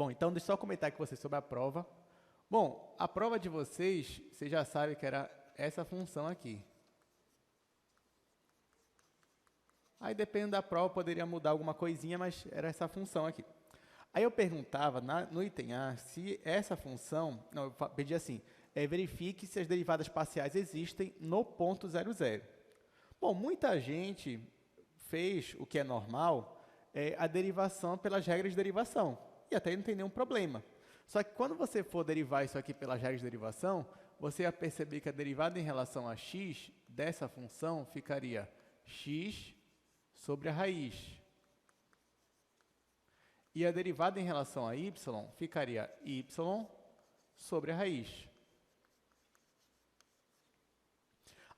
Bom, então deixa eu só comentar com vocês sobre a prova. Bom, a prova de vocês já sabem que era essa função aqui. Aí, dependendo da prova, poderia mudar alguma coisinha, mas era essa função aqui. Aí eu perguntava no item A se essa função, não, eu pedi assim, verifique se as derivadas parciais existem no ponto 00. Bom, muita gente fez o que é normal, a derivação pelas regras de derivação, e até não tem nenhum problema. Só que quando você for derivar isso aqui pelas regras de derivação, você ia perceber que a derivada em relação a x dessa função ficaria x sobre a raiz. E a derivada em relação a y ficaria y sobre a raiz.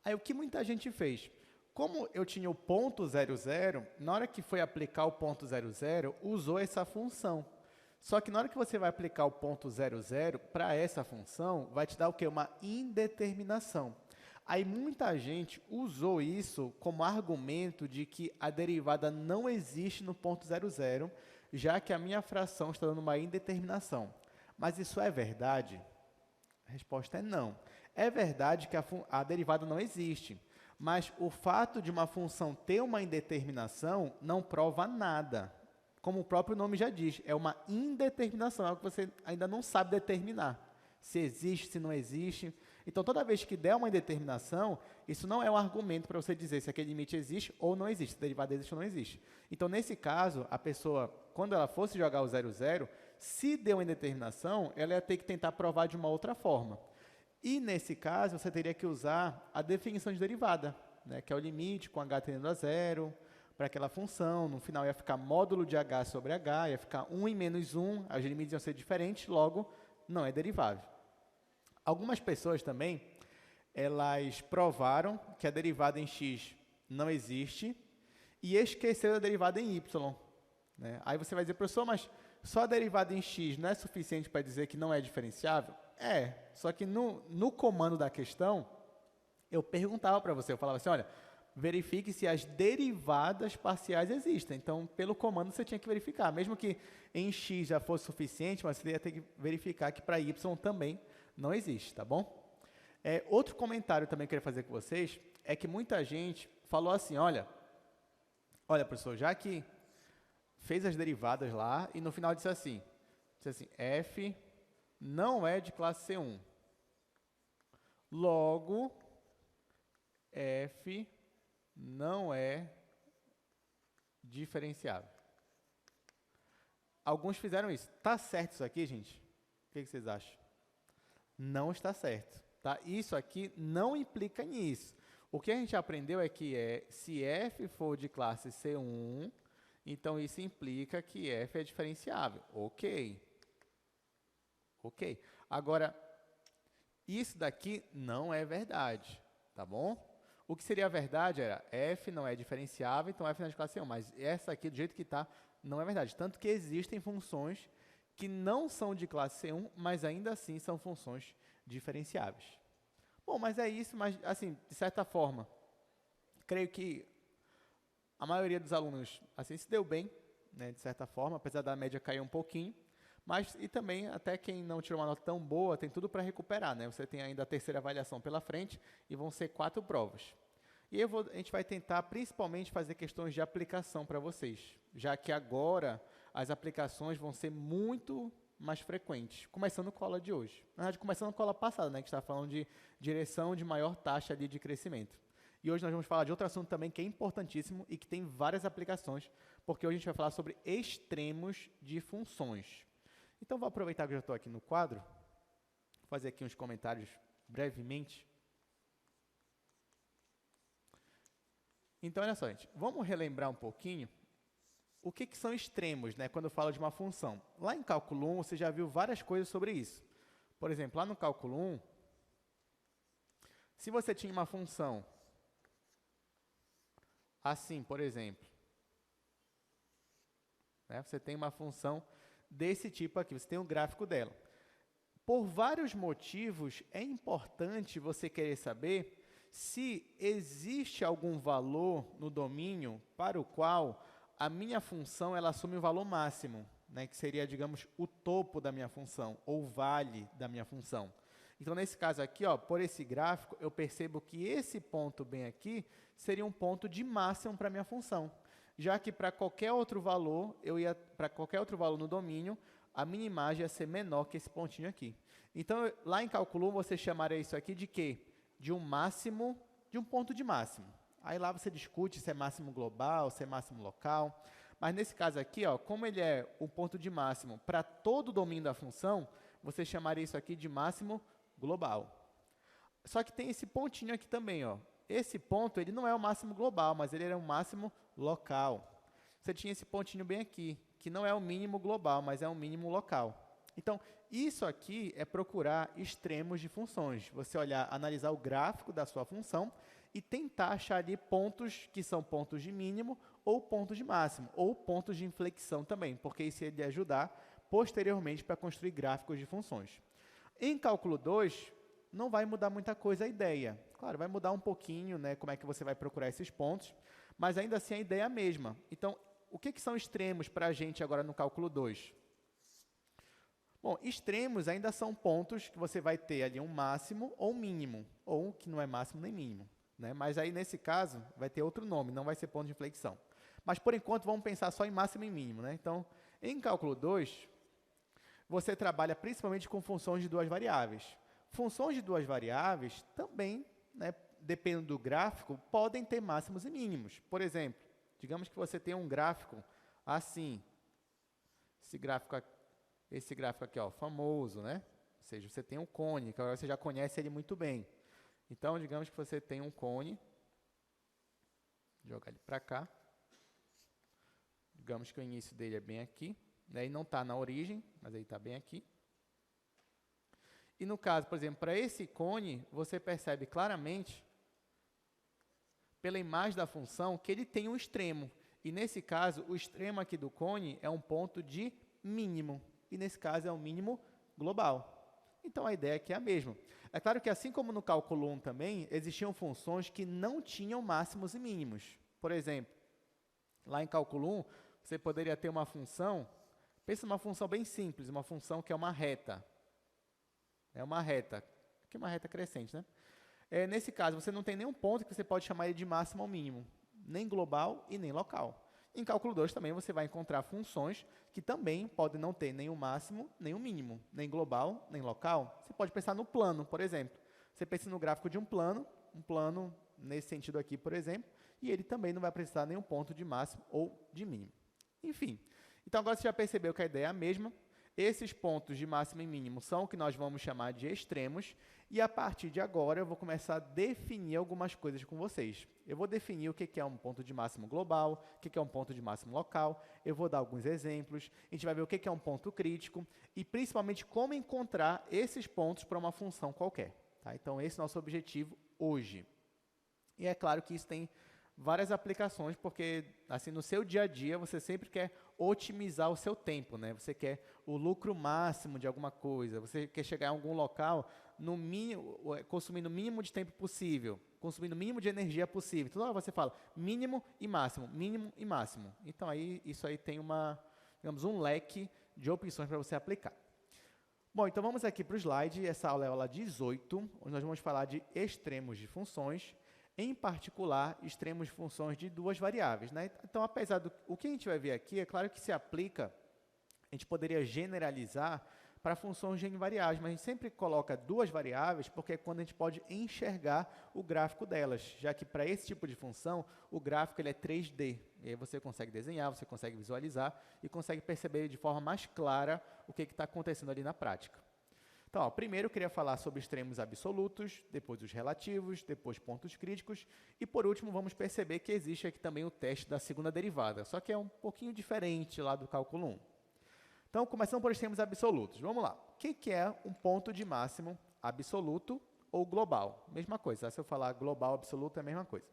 Aí o que muita gente fez? Como eu tinha o ponto 00, na hora que foi aplicar o ponto 00, usou essa função. Só que na hora que você vai aplicar o ponto 00 para essa função, vai te dar o quê? Uma indeterminação. Aí muita gente usou isso como argumento de que a derivada não existe no ponto 00, já que a minha fração está dando uma indeterminação. Mas isso é verdade? A resposta é não. É verdade que a derivada não existe, mas o fato de uma função ter uma indeterminação não prova nada. Como o próprio nome já diz, é uma indeterminação, é algo que você ainda não sabe determinar. Se existe, se não existe. Então, toda vez que der uma indeterminação, isso não é um argumento para você dizer se aquele limite existe ou não existe, se a derivada existe ou não existe. Então, nesse caso, a pessoa, quando ela fosse jogar o 00, se deu uma indeterminação, ela ia ter que tentar provar de uma outra forma. E, nesse caso, você teria que usar a definição de derivada, né, que é o limite com h tendendo a zero, para aquela função. No final, ia ficar módulo de h sobre h, ia ficar 1 e menos 1, os limites iam ser diferentes, logo, não é derivável. Algumas pessoas também, elas provaram que a derivada em x não existe e esqueceram da derivada em y. Né? Aí você vai dizer, professor, mas só a derivada em x não é suficiente para dizer que não é diferenciável? É, só que no comando da questão, eu perguntava para você, eu falava assim, olha, verifique se as derivadas parciais existem. Então, pelo comando, você tinha que verificar. Mesmo que em x já fosse suficiente, mas você ia ter que verificar que para y também não existe, tá bom? Outro comentário também que eu queria fazer com vocês é que muita gente falou assim, olha, professor, já que fez as derivadas lá e no final disse assim, f não é de classe C1. Logo, f não é diferenciável. Alguns fizeram isso. Está certo isso aqui, gente? O que vocês acham? Não está certo. Tá? Isso aqui não implica nisso. O que a gente aprendeu é que se f for de classe C1, então isso implica que f é diferenciável. Ok. Ok. Agora, isso daqui não é verdade. Tá bom? O que seria verdade era f não é diferenciável, então f não é de classe C1. Mas essa aqui, do jeito que está, não é verdade. Tanto que existem funções que não são de classe C1, mas ainda assim são funções diferenciáveis. Bom, mas é isso, mas assim, de certa forma, creio que a maioria dos alunos assim se deu bem, né, de certa forma, apesar da média cair um pouquinho, mas e também até quem não tirou uma nota tão boa tem tudo para recuperar, né? Você tem ainda a terceira avaliação pela frente e vão ser 4 provas. E a gente vai tentar principalmente fazer questões de aplicação para vocês, já que agora as aplicações vão ser muito mais frequentes, começando com a aula de hoje. Na verdade, começando com a aula passada, né, que está falando de direção de maior taxa ali de crescimento. E hoje nós vamos falar de outro assunto também que é importantíssimo e que tem várias aplicações, porque hoje a gente vai falar sobre extremos de funções. Então, vou aproveitar que eu já estou aqui no quadro, vou fazer aqui uns comentários brevemente. Então, olha só, gente, vamos relembrar um pouquinho o que são extremos, né, quando eu falo de uma função. Lá em cálculo 1, você já viu várias coisas sobre isso. Por exemplo, lá no cálculo 1, se você tinha uma função assim, por exemplo, né, você tem uma função desse tipo aqui, você tem um gráfico dela. Por vários motivos, é importante você querer saber se existe algum valor no domínio para o qual a minha função ela assume o valor máximo. né, que seria, digamos, o topo da minha função, ou o vale da minha função. Então, nesse caso aqui, ó, por esse gráfico, eu percebo que esse ponto bem aqui seria um ponto de máximo para a minha função, já que para qualquer outro valor, para qualquer outro valor no domínio, a minha imagem ia ser menor que esse pontinho aqui. Então, lá em cálculo 1, você chamaria isso aqui de quê? De um máximo, de um ponto de máximo. Aí lá você discute se é máximo global, se é máximo local. Mas nesse caso aqui, ó, como ele é o ponto de máximo para todo o domínio da função, você chamaria isso aqui de máximo global. Só que tem esse pontinho aqui também, ó. Esse ponto, ele não é o máximo global, mas ele é o máximo local. Você tinha esse pontinho bem aqui, que não é o mínimo global, mas é o mínimo local. Então, isso aqui é procurar extremos de funções. Você olhar, analisar o gráfico da sua função e tentar achar ali pontos que são pontos de mínimo ou pontos de máximo, ou pontos de inflexão também, porque isso ia lhe ajudar posteriormente para construir gráficos de funções. Em cálculo 2, não vai mudar muita coisa a ideia. Claro, vai mudar um pouquinho, né, como é que você vai procurar esses pontos, mas ainda assim a ideia é a mesma. Então, o que são extremos para a gente agora no cálculo 2? Bom, extremos ainda são pontos que você vai ter ali um máximo ou um mínimo, ou que não é máximo nem mínimo, né? Mas aí, nesse caso, vai ter outro nome, não vai ser ponto de inflexão. Mas, por enquanto, vamos pensar só em máximo e mínimo, né? Então, em cálculo 2, você trabalha principalmente com funções de duas variáveis. Funções de duas variáveis também, né, dependendo do gráfico, podem ter máximos e mínimos. Por exemplo, digamos que você tem um gráfico assim, esse gráfico aqui, ó, famoso, né? Ou seja, você tem um cone, que agora você já conhece ele muito bem. Então, digamos que você tem um cone, vou jogar ele para cá. Digamos que o início dele é bem aqui, né? E não está na origem, mas ele está bem aqui. E no caso, por exemplo, para esse cone, você percebe claramente, pela imagem da função, que ele tem um extremo. E nesse caso, o extremo aqui do cone é um ponto de mínimo. E nesse caso é um mínimo global. Então, a ideia aqui é a mesma. É claro que, assim como no cálculo 1 também, existiam funções que não tinham máximos e mínimos. Por exemplo, lá em cálculo 1, você poderia ter uma função, pensa numa função bem simples, uma função que é uma reta. É uma reta, que é uma reta crescente, né? Nesse caso, você não tem nenhum ponto que você pode chamar ele de máximo ou mínimo, nem global e nem local. Em cálculo 2 também você vai encontrar funções que também podem não ter nem o máximo, nem o mínimo, nem global, nem local. Você pode pensar no plano, por exemplo. Você pensa no gráfico de um plano nesse sentido aqui, por exemplo, e ele também não vai precisar nenhum ponto de máximo ou de mínimo. Enfim, então agora você já percebeu que a ideia é a mesma. Esses pontos de máximo e mínimo são o que nós vamos chamar de extremos, e a partir de agora eu vou começar a definir algumas coisas com vocês. Eu vou definir o que é um ponto de máximo global, o que é um ponto de máximo local, eu vou dar alguns exemplos, a gente vai ver o que é um ponto crítico, e principalmente como encontrar esses pontos para uma função qualquer. Tá? Então, esse é o nosso objetivo hoje. E é claro que isso tem várias aplicações, porque assim, no seu dia a dia você sempre quer otimizar o seu tempo, né? Você quer o lucro máximo de alguma coisa, você quer chegar em algum local no mínimo, consumindo o mínimo de tempo possível, consumindo o mínimo de energia possível. Toda hora você fala mínimo e máximo, mínimo e máximo. Então, isso aí tem digamos, um leque de opções para você aplicar. Bom, então vamos aqui para o slide, essa aula é a aula 18, onde nós vamos falar de extremos de funções, em particular, extremos de funções de duas variáveis, né? Então, apesar o que a gente vai ver aqui, é claro que se aplica, a gente poderia generalizar para funções de n variáveis, mas a gente sempre coloca duas variáveis, porque é quando a gente pode enxergar o gráfico delas, já que para esse tipo de função, o gráfico ele é 3D, e aí você consegue desenhar, você consegue visualizar e consegue perceber de forma mais clara o que está acontecendo ali na prática. Então, ó, primeiro eu queria falar sobre extremos absolutos, depois os relativos, depois pontos críticos, e por último vamos perceber que existe aqui também o teste da segunda derivada, só que é um pouquinho diferente lá do cálculo 1. Então, começando por extremos absolutos. Vamos lá. O que é um ponto de máximo absoluto ou global? Mesma coisa, se eu falar global absoluto é a mesma coisa.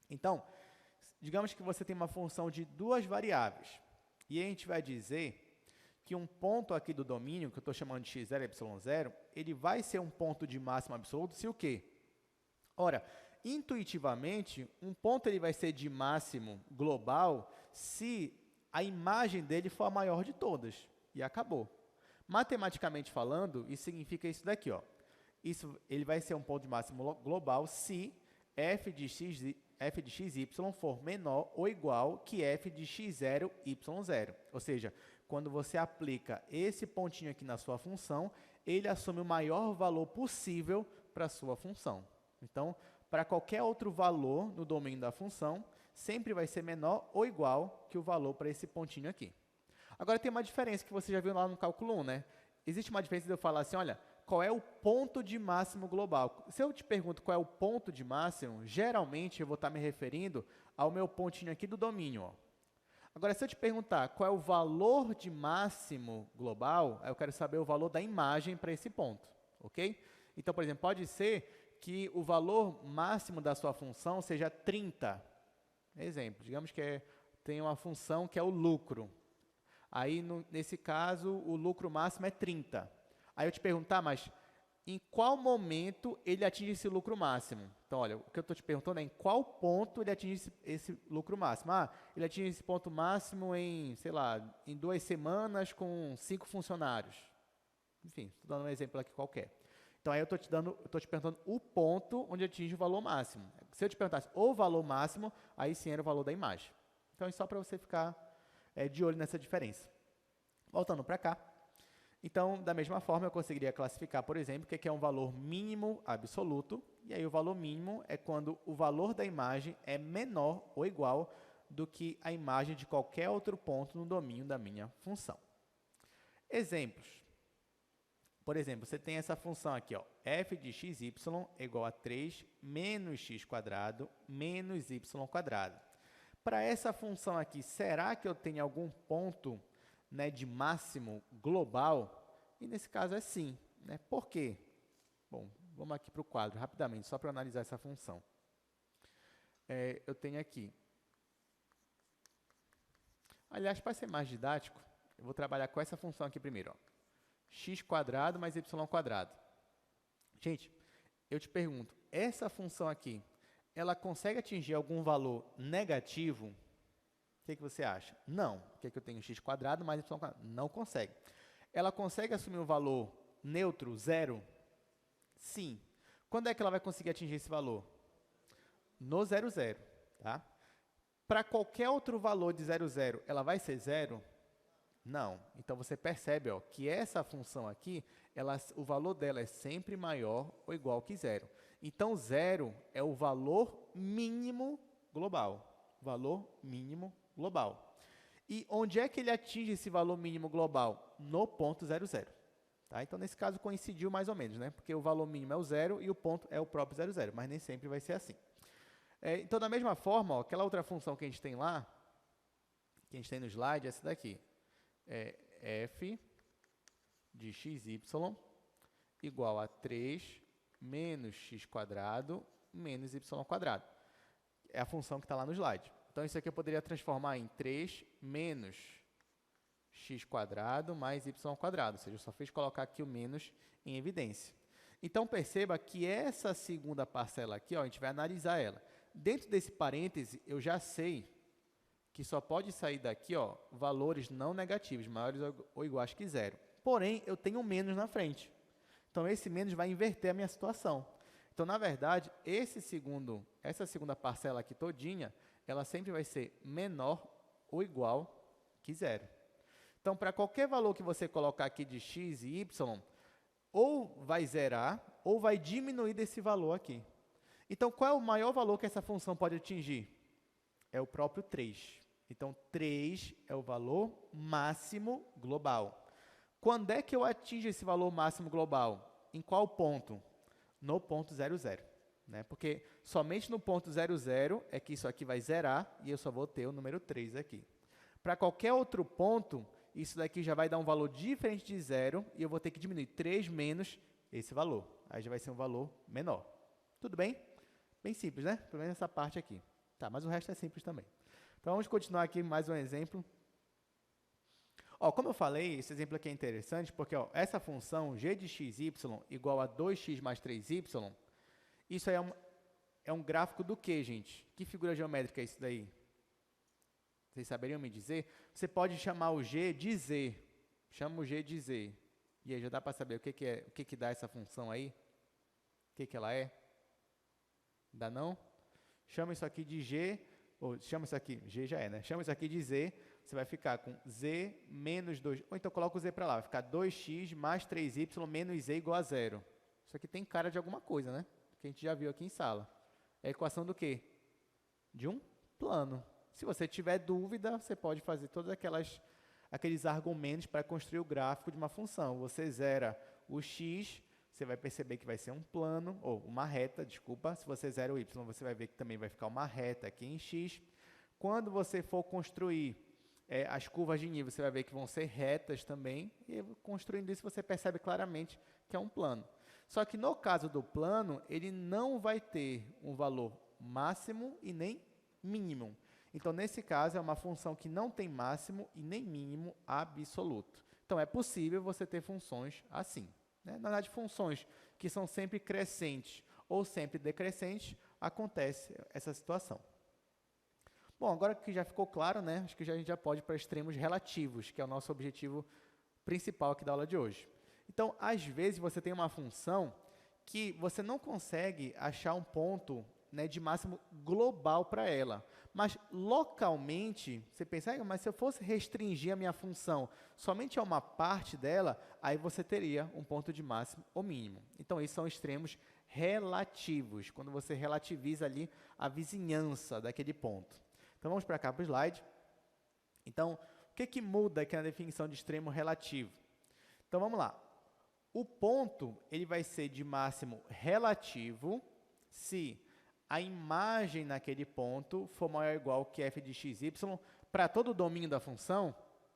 Então, digamos que você tem uma função de duas variáveis, e a gente vai dizer que um ponto aqui do domínio, que eu estou chamando de x0 e y0, ele vai ser um ponto de máximo absoluto se o quê? Ora, intuitivamente, um ponto ele vai ser de máximo global se a imagem dele for a maior de todas. E acabou. Matematicamente falando, isso significa isso daqui, ó. Ele vai ser um ponto de máximo global se f de xy for menor ou igual que f de x0, y0. Ou seja, quando você aplica esse pontinho aqui na sua função, ele assume o maior valor possível para a sua função. Então, para qualquer outro valor no domínio da função, sempre vai ser menor ou igual que o valor para esse pontinho aqui. Agora, tem uma diferença que você já viu lá no cálculo 1, né? Existe uma diferença de eu falar assim, olha, qual é o ponto de máximo global? Se eu te pergunto qual é o ponto de máximo, geralmente eu vou estar me referindo ao meu pontinho aqui do domínio, ó. Agora, se eu te perguntar qual é o valor de máximo global, aí eu quero saber o valor da imagem para esse ponto, ok? Então, por exemplo, pode ser que o valor máximo da sua função seja 30. Exemplo, digamos que tem uma função que é o lucro. Aí, nesse caso, o lucro máximo é 30. Aí eu te perguntar, mas em qual momento ele atinge esse lucro máximo? Então, olha, o que eu estou te perguntando é em qual ponto ele atinge esse lucro máximo. Ah, ele atinge esse ponto máximo em, sei lá, em 2 semanas com 5 funcionários. Enfim, estou dando um exemplo aqui qualquer. Então, aí eu estou te perguntando o ponto onde atinge o valor máximo. Se eu te perguntasse o valor máximo, aí sim era o valor da imagem. Então, é só para você ficar de olho nessa diferença. Voltando para cá. Então, da mesma forma, eu conseguiria classificar, por exemplo, o que é um valor mínimo absoluto. E aí, o valor mínimo é quando o valor da imagem é menor ou igual do que a imagem de qualquer outro ponto no domínio da minha função. Exemplos. Por exemplo, você tem essa função aqui, ó, f de xy é igual a 3 menos x² menos y². Para essa função aqui, será que eu tenho algum ponto, né, de máximo global? E nesse caso é sim. Né? Por quê? Bom, vamos aqui para o quadro rapidamente, só para analisar essa função. Eu tenho aqui. Aliás, para ser mais didático, eu vou trabalhar com essa função aqui primeiro, ó. x² mais y². Gente, eu te pergunto, essa função aqui, ela consegue atingir algum valor negativo? O que você acha? Não. Porque eu tenho x² mais y². Não consegue. Ela consegue assumir um valor neutro, zero? Sim. Quando é que ela vai conseguir atingir esse valor? No 0, 0. Tá? Para qualquer outro valor de 0, 0, ela vai ser zero? Não. Então, você percebe, ó, que essa função aqui, o valor dela é sempre maior ou igual que zero. Então, zero é o valor mínimo global. Valor mínimo global. E onde é que ele atinge esse valor mínimo global? No ponto 0, 0. Tá? Então, nesse caso, coincidiu mais ou menos, né? Porque o valor mínimo é o zero e o ponto é o próprio 0, 0. Mas nem sempre vai ser assim. Então, da mesma forma, ó, aquela outra função que a gente tem lá, que a gente tem no slide, é essa daqui. F de xy igual a 3 menos x² menos y². É a função que está lá no slide. Então, isso aqui eu poderia transformar em 3 menos x² mais y². Ou seja, eu só fiz colocar aqui o menos em evidência. Então, perceba que essa segunda parcela aqui, ó, a gente vai analisar ela. Dentro desse parêntese, eu já sei que só pode sair daqui, ó, valores não negativos, maiores ou iguais que zero. Porém, eu tenho um menos na frente. Então, esse menos vai inverter a minha situação. Então, na verdade, essa segunda parcela aqui todinha, ela sempre vai ser menor ou igual que zero. Então, para qualquer valor que você colocar aqui de x e y, ou vai zerar, ou vai diminuir desse valor aqui. Então, qual é o maior valor que essa função pode atingir? É o próprio 3. Então, 3 é o valor máximo global. Quando é que eu atingo esse valor máximo global? Em qual ponto? No ponto 0, 0. Né? Porque somente no ponto 0, 0 é que isso aqui vai zerar e eu só vou ter o número 3 aqui. Para qualquer outro ponto, isso daqui já vai dar um valor diferente de zero e eu vou ter que diminuir 3 menos esse valor. Aí já vai ser um valor menor. Tudo bem? Bem simples, né? Pelo menos essa parte aqui. Tá, mas o resto é simples também. Então, vamos continuar aqui mais um exemplo. Ó, como eu falei, esse exemplo aqui é interessante porque ó, essa função g de xy igual a 2x mais 3y, isso aí é um gráfico do quê, gente? Que figura geométrica é isso daí? Vocês saberiam me dizer? Você pode chamar o g de z. Chama o g de z. E aí já dá para saber o que é, o que dá essa função aí? O que ela é? Dá não? Chama isso aqui de g, ou chama isso aqui, g já é, né? Chama isso aqui de z, você vai ficar com z menos 2, ou então coloca o z para lá, vai ficar 2x mais 3y menos z igual a 0. Isso aqui tem cara de alguma coisa, né? Que a gente já viu aqui em sala. É a equação do quê? De um plano. Se você tiver dúvida, você pode fazer todos aqueles argumentos para construir o gráfico de uma função. Você zera o x, você vai perceber que vai ser um plano, ou uma reta, desculpa. Se você zera o y, você vai ver que também vai ficar uma reta aqui em x. Quando você for construir as curvas de nível, você vai ver que vão ser retas também. E construindo isso, você percebe claramente que é um plano. Só que no caso do plano, ele não vai ter um valor máximo e nem mínimo. Então, nesse caso, é uma função que não tem máximo e nem mínimo absoluto. Então, é possível você ter funções assim. Né? Na verdade, funções que são sempre crescentes ou sempre decrescentes, acontece essa situação. Bom, agora que já ficou claro, né? Acho que a gente já pode ir para extremos relativos, que é o nosso objetivo principal aqui da aula de hoje. Então, às vezes, você tem uma função que você não consegue achar um ponto, né, de máximo global para ela. Mas, localmente, você pensa, mas se eu fosse restringir a minha função somente a uma parte dela, aí você teria um ponto de máximo ou mínimo. Então, esses são extremos relativos, quando você relativiza ali a vizinhança daquele ponto. Então, vamos para cá para o slide. Então, o que muda aqui na definição de extremo relativo? Então, vamos lá. O ponto ele vai ser de máximo relativo se a imagem naquele ponto for maior ou igual que f de xy para todo o domínio da função?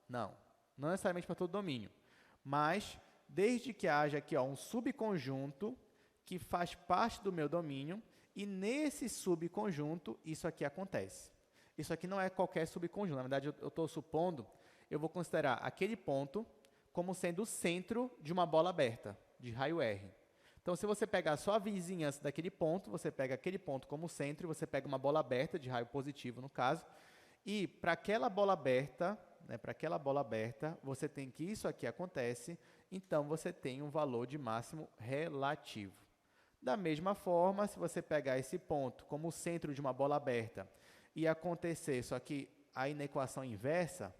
Não necessariamente para todo o domínio, mas desde que haja aqui um subconjunto que faz parte do meu domínio e nesse subconjunto isso aqui acontece. Isso aqui não é qualquer subconjunto, na verdade eu estou supondo, eu vou considerar aquele ponto como sendo o centro de uma bola aberta, de raio R. Então, se você pegar só a vizinhança daquele ponto, você pega aquele ponto como centro, e você pega uma bola aberta, de raio positivo no caso, e para aquela bola aberta, você tem que isso aqui acontece, então você tem um valor de máximo relativo. Da mesma forma, se você pegar esse ponto como o centro de uma bola aberta e acontecer só que aí na equação inversa,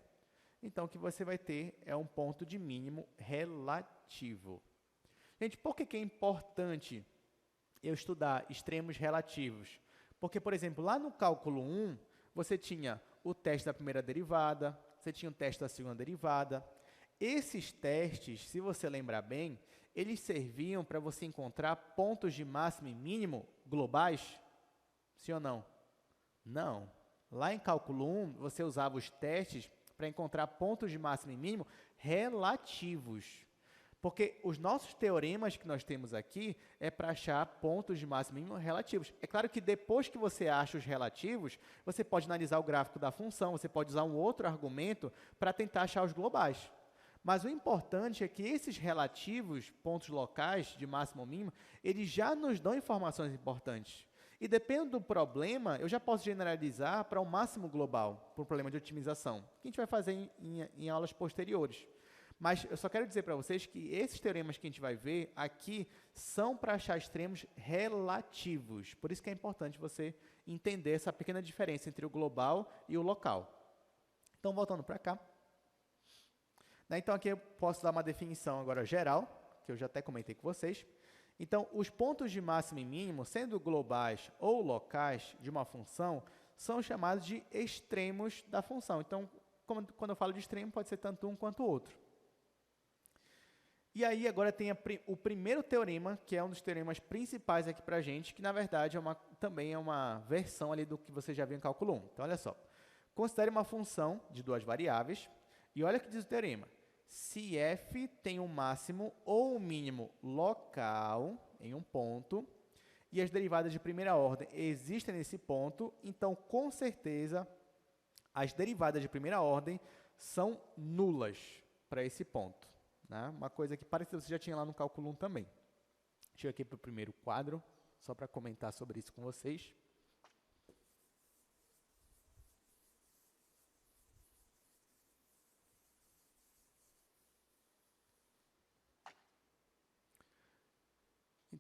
então o que você vai ter é um ponto de mínimo relativo. Gente, por que é importante eu estudar extremos relativos? Porque, por exemplo, lá no cálculo 1, você tinha o teste da primeira derivada, você tinha o teste da segunda derivada. Esses testes, se você lembrar bem, eles serviam para você encontrar pontos de máximo e mínimo globais? Sim ou não? Não. Lá em cálculo 1, você usava os testes para encontrar pontos de máximo e mínimo relativos. Porque os nossos teoremas que nós temos aqui é para achar pontos de máximo e mínimo relativos. É claro que depois que você acha os relativos, você pode analisar o gráfico da função, você pode usar um outro argumento para tentar achar os globais. Mas o importante é que esses relativos, pontos locais de máximo ou mínimo, eles já nos dão informações importantes. E dependendo do problema, eu já posso generalizar para o máximo global, para o problema de otimização, que a gente vai fazer em aulas posteriores. Mas eu só quero dizer para vocês que esses teoremas que a gente vai ver aqui são para achar extremos relativos. Por isso que é importante você entender essa pequena diferença entre o global e o local. Então, voltando para cá. Então, aqui eu posso dar uma definição agora geral, que eu já até comentei com vocês. Então, os pontos de máximo e mínimo, sendo globais ou locais de uma função, são chamados de extremos da função. Então, quando eu falo de extremo, pode ser tanto um quanto o outro. E aí, agora tem o primeiro teorema, que é um dos teoremas principais aqui para a gente, que, na verdade, também é uma versão ali do que você já viu em cálculo 1. Então, olha só. Considere uma função de duas variáveis, e olha o que diz o teorema. Se f tem um máximo ou um mínimo local em um ponto, e as derivadas de primeira ordem existem nesse ponto, então, com certeza, as derivadas de primeira ordem são nulas para esse ponto. Né? Uma coisa que parecida você já tinha lá no cálculo 1 também. Deixa eu ir aqui para o primeiro quadro, só para comentar sobre isso com vocês.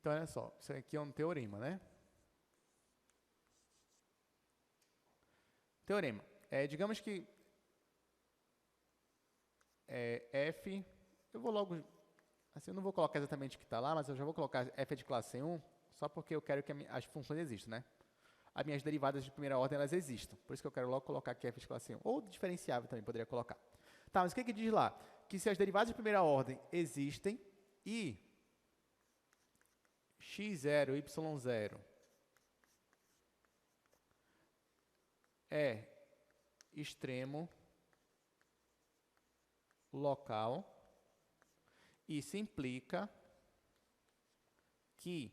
Então, olha só, isso aqui é um teorema, né? Teorema. Digamos que f, eu vou logo, assim, eu não vou colocar exatamente o que está lá, mas eu já vou colocar f é de classe 1, só porque eu quero que as funções existam, né? As minhas derivadas de primeira ordem, elas existam. Por isso que eu quero logo colocar aqui f de classe 1. Ou diferenciável também poderia colocar. Tá, mas o que diz lá? Que se as derivadas de primeira ordem existem e x0, y0 é extremo local, isso implica que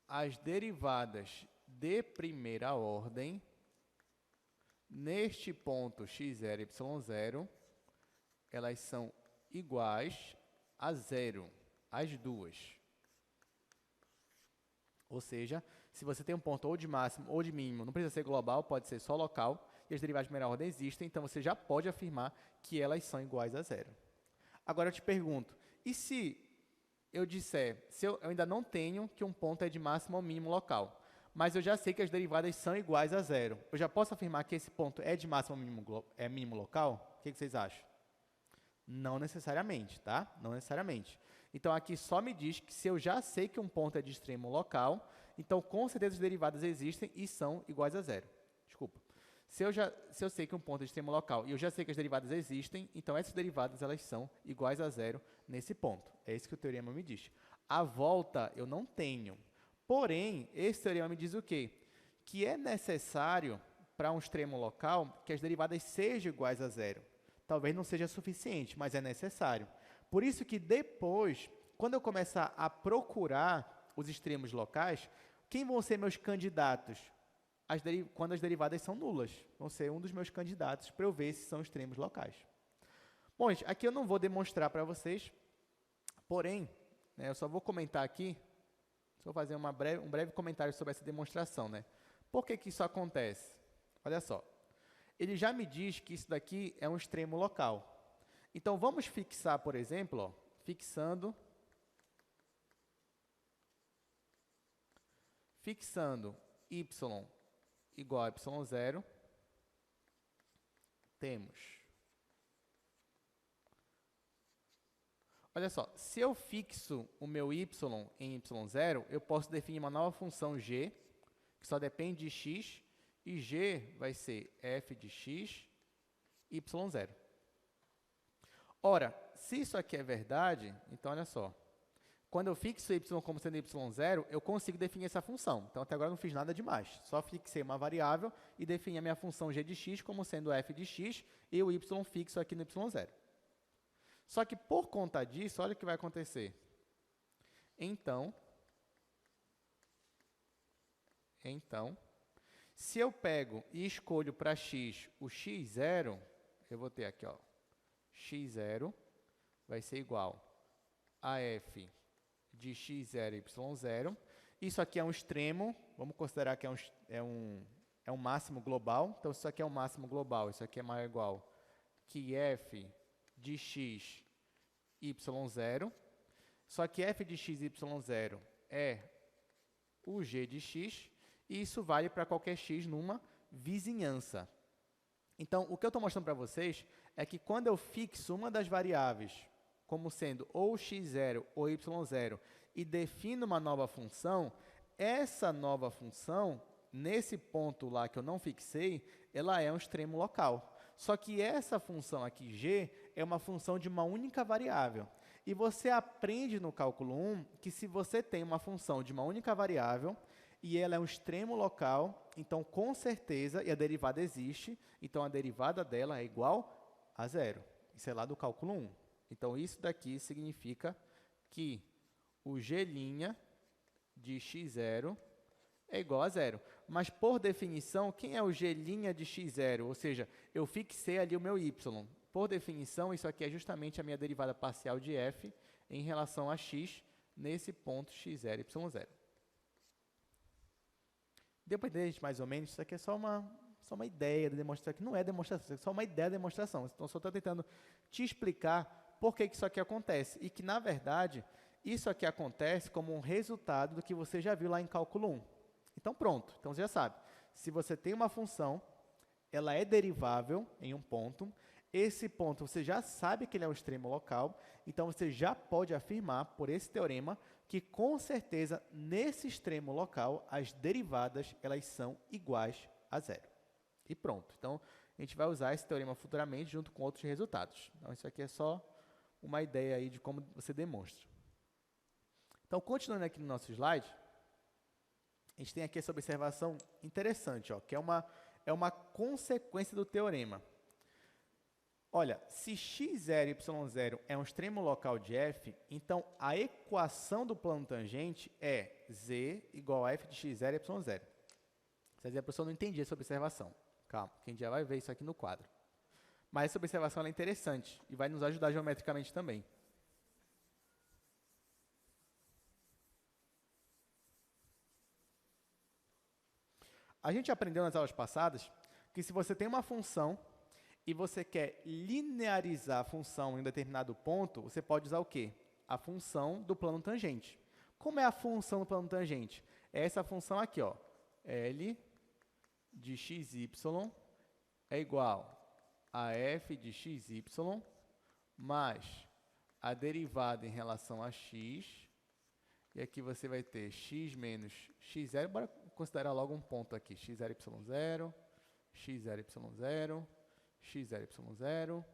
as derivadas de primeira ordem neste ponto x0, y0, elas são iguais a zero, as duas. Ou seja, se você tem um ponto ou de máximo ou de mínimo, não precisa ser global, pode ser só local, e as derivadas de primeira ordem existem, então você já pode afirmar que elas são iguais a zero. Agora eu te pergunto, e se eu disser, se eu ainda não tenho que um ponto é de máximo ou mínimo local, mas eu já sei que as derivadas são iguais a zero, eu já posso afirmar que esse ponto é de máximo ou mínimo local? O que vocês acham? Não necessariamente, tá? Não necessariamente. Então, aqui só me diz que se eu já sei que um ponto é de extremo local, então, com certeza, as derivadas existem e são iguais a zero. Desculpa. Se eu sei que um ponto é de extremo local e eu já sei que as derivadas existem, então essas derivadas elas são iguais a zero nesse ponto. É isso que o teorema me diz. A volta eu não tenho. Porém, esse teorema me diz o quê? Que é necessário, para um extremo local, que as derivadas sejam iguais a zero. Talvez não seja suficiente, mas é necessário. Por isso que depois, quando eu começar a procurar os extremos locais, quem vão ser meus candidatos? Quando as derivadas são nulas. Vão ser um dos meus candidatos para eu ver se são extremos locais. Bom, gente, aqui eu não vou demonstrar para vocês, porém, né, eu só vou comentar aqui, vou fazer um breve comentário sobre essa demonstração. Né? Por que isso acontece? Olha só. Ele já me diz que isso daqui é um extremo local. Então, vamos fixar, por exemplo, ó, fixando y igual a y0, temos. Olha só, se eu fixo o meu y em y0, eu posso definir uma nova função g, que só depende de x, e g vai ser f de x, y0. Ora, se isso aqui é verdade, então olha só. Quando eu fixo y como sendo y0, eu consigo definir essa função. Então, até agora eu não fiz nada demais. Só fixei uma variável e defini a minha função g de x como sendo f de x e o y fixo aqui no y0. Só que, por conta disso, olha o que vai acontecer. Então, se eu pego e escolho para x o x0, eu vou ter aqui, ó, x0 vai ser igual a f de x0 e y0. Isso aqui é um extremo, vamos considerar que é um máximo global. Então, isso aqui é um máximo global, isso aqui é maior ou igual que f de x, y0. Só que f de x, y0 é o g de x, e isso vale para qualquer x numa vizinhança. Então, o que eu estou mostrando para vocês é que quando eu fixo uma das variáveis como sendo ou x0 ou y0 e defino uma nova função, essa nova função, nesse ponto lá que eu não fixei, ela é um extremo local. Só que essa função aqui, g, é uma função de uma única variável. E você aprende no cálculo 1 que se você tem uma função de uma única variável e ela é um extremo local, então, com certeza, e a derivada existe, então a derivada dela é igual a zero. Isso é lá do cálculo 1. Então, isso daqui significa que o g' de x0 é igual a zero. Mas, por definição, quem é o g' de x0? Ou seja, eu fixei ali o meu y. Por definição, isso aqui é justamente a minha derivada parcial de f em relação a x nesse ponto x0, y0. Deu para entender, gente, mais ou menos? Isso aqui é só uma ideia de demonstração, que não é demonstração, isso é só uma ideia de demonstração. Então, só estou tentando te explicar por que isso aqui acontece. E que, na verdade, Isso aqui acontece como um resultado do que você já viu lá em cálculo 1. Então, pronto. Então, você já sabe. Se você tem uma função, ela é derivável em um ponto. Esse ponto, você já sabe que ele é um extremo local. Então, você já pode afirmar, por esse teorema, que, com certeza, nesse extremo local, as derivadas elas são iguais a zero. E pronto. Então, a gente vai usar esse teorema futuramente junto com outros resultados. Então, isso aqui é só uma ideia aí de como você demonstra. Então, continuando aqui no nosso slide, a gente tem aqui essa observação interessante, ó, que é uma consequência do teorema. Olha, se x0 e y0 é um extremo local de f, então a equação do plano tangente é z igual a f de x0 e y0. Quer dizer, a pessoa não entendia essa observação. Calma, que a gente já vai ver isso aqui no quadro. Mas essa observação é interessante e vai nos ajudar geometricamente também. A gente aprendeu nas aulas passadas que se você tem uma função e você quer linearizar a função em um determinado ponto, você pode usar o quê? A função do plano tangente. Como é a função do plano tangente? É essa função aqui, ó, L de xy é igual a f de xy mais a derivada em relação a x, e aqui você vai ter x menos x0, bora considerar logo um ponto aqui, x0, y0, x0, y0, x0, y0,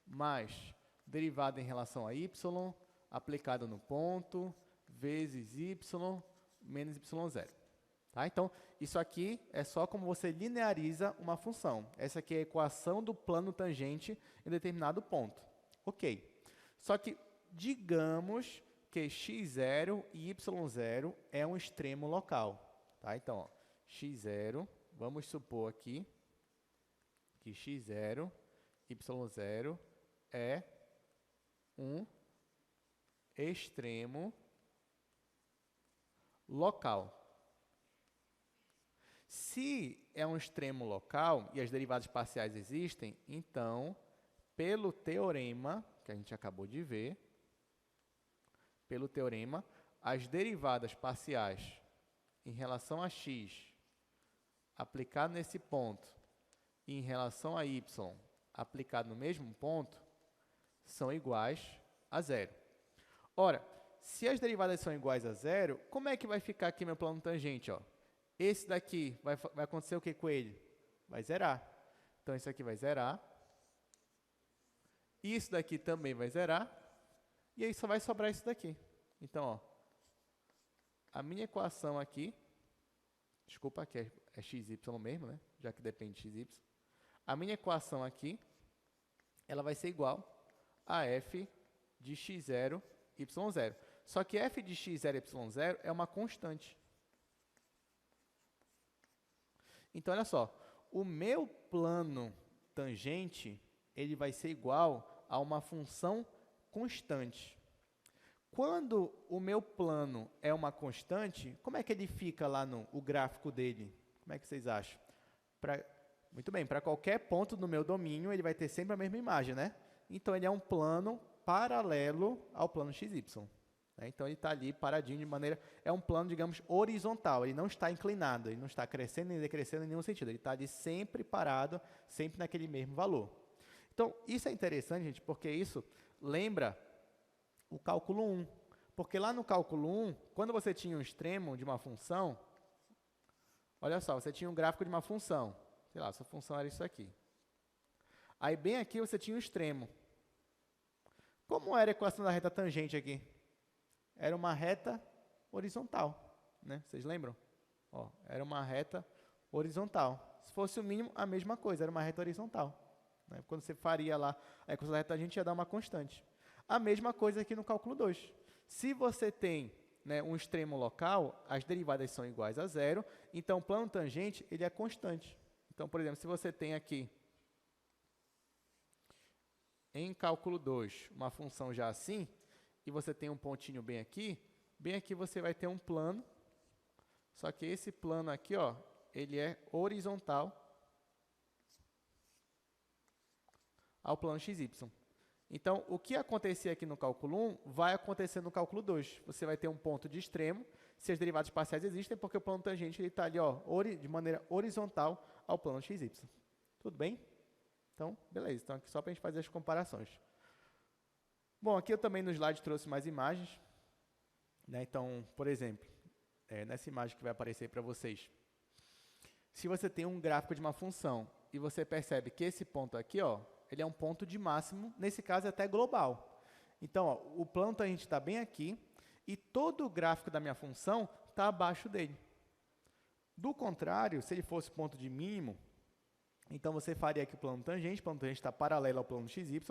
mais derivada em relação a y, aplicada no ponto, vezes y, menos y0. Tá? Então, isso aqui é só como você lineariza uma função. Essa aqui é a equação do plano tangente em determinado ponto. Ok. Só que, digamos que x0 e y0 é um extremo local. Tá? Então, ó, x0, vamos supor aqui que x0, y0 é um extremo local. Se é um extremo local e as derivadas parciais existem, então, pelo teorema que a gente acabou de ver, pelo teorema, as derivadas parciais em relação a x aplicado nesse ponto e em relação a y aplicado no mesmo ponto são iguais a zero. Ora, se as derivadas são iguais a zero, como é que vai ficar aqui meu plano tangente? Ó? Esse daqui, vai acontecer o que com ele? Vai zerar. Então, isso aqui vai zerar. Isso daqui também vai zerar. E aí só vai sobrar isso daqui. Então, ó, a minha equação aqui, desculpa, aqui é xy mesmo, né? Já que depende de xy. A minha equação aqui, ela vai ser igual a f de x0, y0. Só que f de x0, y0 é uma constante. Então, olha só, o meu plano tangente, ele vai ser igual a uma função constante. Quando o meu plano é uma constante, como é que ele fica lá no gráfico dele? Como é que vocês acham? Muito bem, para qualquer ponto do meu domínio, ele vai ter sempre a mesma imagem, né? Então, ele é um plano paralelo ao plano XY. Né? Então, ele está ali paradinho de maneira... É um plano, digamos, horizontal. Ele não está inclinado, ele não está crescendo nem decrescendo em nenhum sentido. Ele está ali sempre parado, sempre naquele mesmo valor. Então, isso é interessante, gente, porque isso lembra o cálculo 1. Porque lá no cálculo 1, quando você tinha um extremo de uma função, olha só, você tinha um gráfico de uma função. Sei lá, sua função era isso aqui. Aí, bem aqui, você tinha um extremo. Como era a equação da reta tangente aqui? Era uma reta horizontal, né? Vocês lembram? Ó, era uma reta horizontal. Se fosse o mínimo, a mesma coisa, era uma reta horizontal. Né? Quando você faria lá a equação da reta tangente, ia dar uma constante. A mesma coisa aqui no cálculo 2. Se você tem, né, um extremo local, as derivadas são iguais a zero, então o plano tangente ele é constante. Então, por exemplo, se você tem aqui, em cálculo 2, uma função já assim, e você tem um pontinho bem aqui você vai ter um plano, só que esse plano aqui, ó, ele é horizontal ao plano XY. Então, o que acontecia aqui no cálculo 1 vai acontecer no cálculo 2. Você vai ter um ponto de extremo, se as derivadas parciais existem, porque o plano tangente está ali ó, de maneira horizontal ao plano xy. Tudo bem? Então, beleza. Então, aqui só para a gente fazer as comparações. Bom, aqui eu também no slide trouxe mais imagens. Né? Então, por exemplo, nessa imagem que vai aparecer para vocês, se você tem um gráfico de uma função e você percebe que esse ponto aqui, ó, ele é um ponto de máximo, nesse caso é até global. Então, ó, o plano tangente está bem aqui e todo o gráfico da minha função está abaixo dele. Do contrário, se ele fosse ponto de mínimo, então você faria aqui o plano tangente está paralelo ao plano xy,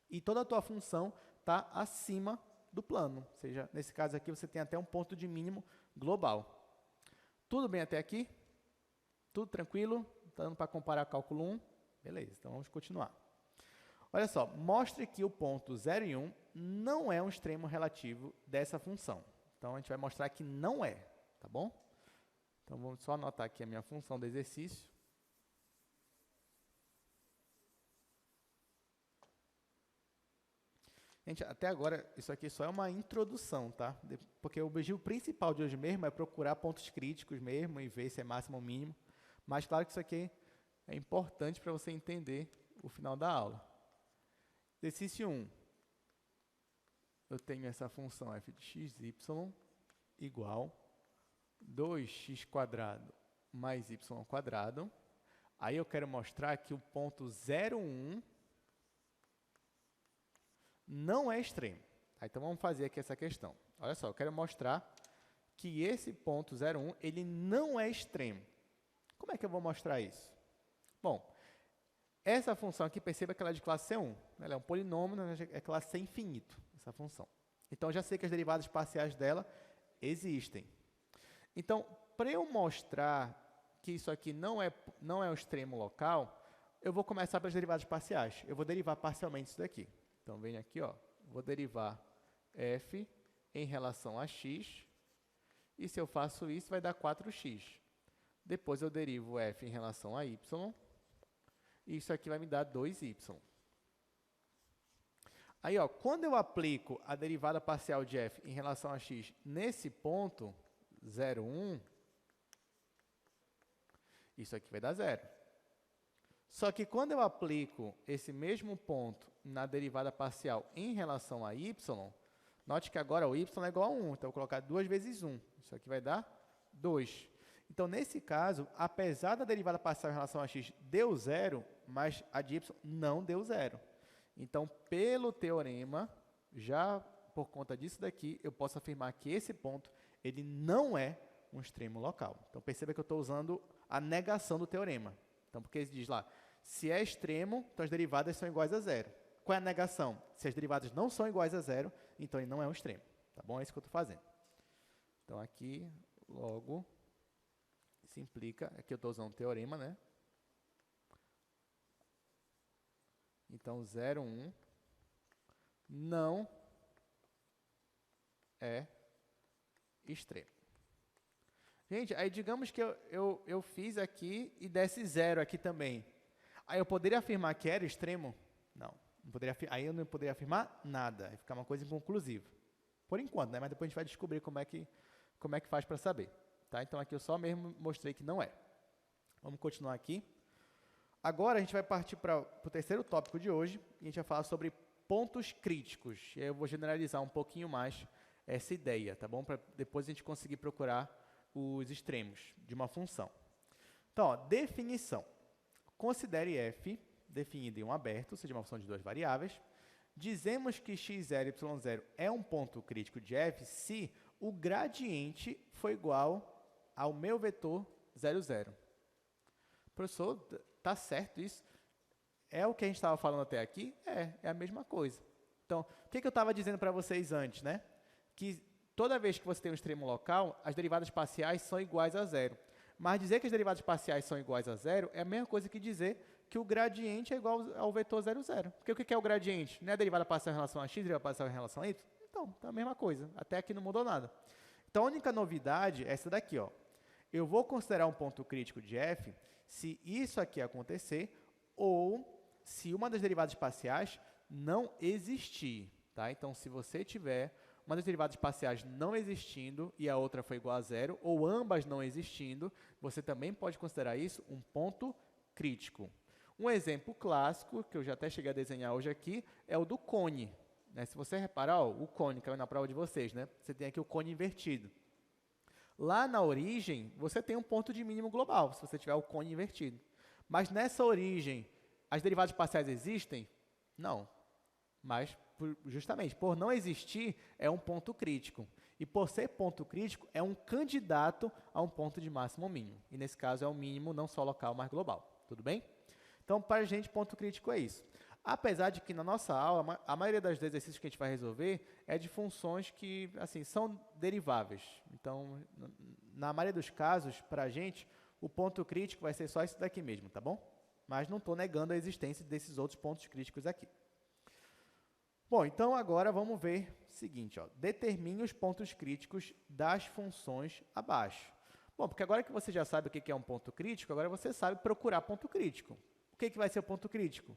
e toda a tua função está acima do plano. Ou seja, nesse caso aqui você tem até um ponto de mínimo global. Tudo bem até aqui? Tudo tranquilo? Está dando para comparar cálculo 1? Beleza, então vamos continuar. Olha só, mostre que o ponto 0 e 1 não é um extremo relativo dessa função. Então, a gente vai mostrar que não é, tá bom? Então, vamos só anotar aqui a minha função do exercício. Gente, até agora, isso aqui só é uma introdução, tá? Porque o objetivo principal de hoje mesmo é procurar pontos críticos mesmo e ver se é máximo ou mínimo. Mas, claro que isso aqui é importante para você entender o final da aula. Exercício 1. Eu tenho essa função f de xy igual 2x² mais y². Aí eu quero mostrar que o ponto 0, 1 não é extremo. Então, vamos fazer aqui essa questão. Olha só, eu quero mostrar que esse ponto 0, 1, ele não é extremo. Como é que eu vou mostrar isso? Bom, essa função aqui, perceba que ela é de classe C1. Ela é um polinômio, é classe C infinito, essa função. Então, eu já sei que as derivadas parciais dela existem. Então, para eu mostrar que isso aqui não é um extremo local, eu vou começar pelas derivadas parciais. Eu vou derivar parcialmente isso daqui. Então, venho aqui, ó, vou derivar f em relação a x, e se eu faço isso, vai dar 4x. Depois eu derivo f em relação a y, e isso aqui vai me dar 2y. Aí, ó, quando eu aplico a derivada parcial de f em relação a x nesse ponto, 0, 1, isso aqui vai dar 0. Só que quando eu aplico esse mesmo ponto na derivada parcial em relação a y, note que agora o y é igual a 1, então eu vou colocar 2 vezes 1, isso aqui vai dar 2. Então, nesse caso, apesar da derivada parcial em relação a x deu 0, mas a de y não deu 0. Então, pelo teorema, já por conta disso daqui, eu posso afirmar que esse ponto ele não é um extremo local. Então, perceba que eu estou usando a negação do teorema. Então, porque ele diz lá, se é extremo, então as derivadas são iguais a 0. Qual é a negação? Se as derivadas não são iguais a 0, então ele não é um extremo. Tá bom? É isso que eu estou fazendo. Então, aqui, logo, isso implica, aqui eu estou usando o teorema, né? Então, 0, 1 não é extremo. Gente, aí digamos que eu fiz aqui e desse 0 aqui também. Aí eu poderia afirmar que era extremo? Não. Aí eu não poderia afirmar nada. Vai ficar uma coisa inconclusiva. Por enquanto, né? Mas depois a gente vai descobrir como é que faz para saber. Tá? Então, aqui eu só mesmo mostrei que não é. Vamos continuar aqui. Agora, a gente vai partir para o terceiro tópico de hoje. E a gente vai falar sobre pontos críticos. E aí eu vou generalizar um pouquinho mais essa ideia, tá bom? Para depois a gente conseguir procurar os extremos de uma função. Então, ó, definição. Considere f definido em um aberto, ou seja, uma função de duas variáveis. Dizemos que x0 e y0 é um ponto crítico de f se o gradiente for igual ao meu vetor 0, 0. Professor, está certo isso? É o que a gente estava falando até aqui? É a mesma coisa. Então, o que eu estava dizendo para vocês antes, né? Que toda vez que você tem um extremo local, as derivadas parciais são iguais a 0. Mas dizer que as derivadas parciais são iguais a 0 é a mesma coisa que dizer que o gradiente é igual ao vetor 0, 0. Porque o que é o gradiente? Não é a derivada parcial em relação a x, a derivada parcial em relação a y? Então, é a mesma coisa. Até aqui não mudou nada. Então, a única novidade é essa daqui, ó. Eu vou considerar um ponto crítico de f se isso aqui acontecer ou se uma das derivadas parciais não existir, tá? Então, se você tiver uma das derivadas parciais não existindo e a outra foi igual a zero, ou ambas não existindo, você também pode considerar isso um ponto crítico. Um exemplo clássico, que eu já até cheguei a desenhar hoje aqui, é o do cone. Né? Se você reparar, ó, o cone caiu na prova de vocês, né? Você tem aqui o cone invertido. Lá na origem, você tem um ponto de mínimo global, se você tiver o cone invertido. Mas nessa origem, as derivadas parciais existem? Não. Mas, justamente, por não existir, é um ponto crítico. E por ser ponto crítico, é um candidato a um ponto de máximo ou mínimo. E nesse caso é o mínimo não só local, mas global. Tudo bem? Então, para a gente, ponto crítico é isso. Apesar de que na nossa aula, a maioria dos exercícios que a gente vai resolver é de funções que, assim, são deriváveis. Então, na maioria dos casos, para a gente, o ponto crítico vai ser só isso daqui mesmo, tá bom? Mas não estou negando a existência desses outros pontos críticos aqui. Bom, então agora vamos ver o seguinte, ó, determine os pontos críticos das funções abaixo. Bom, porque agora que você já sabe o que é um ponto crítico, agora você sabe procurar ponto crítico. O que vai ser o ponto crítico?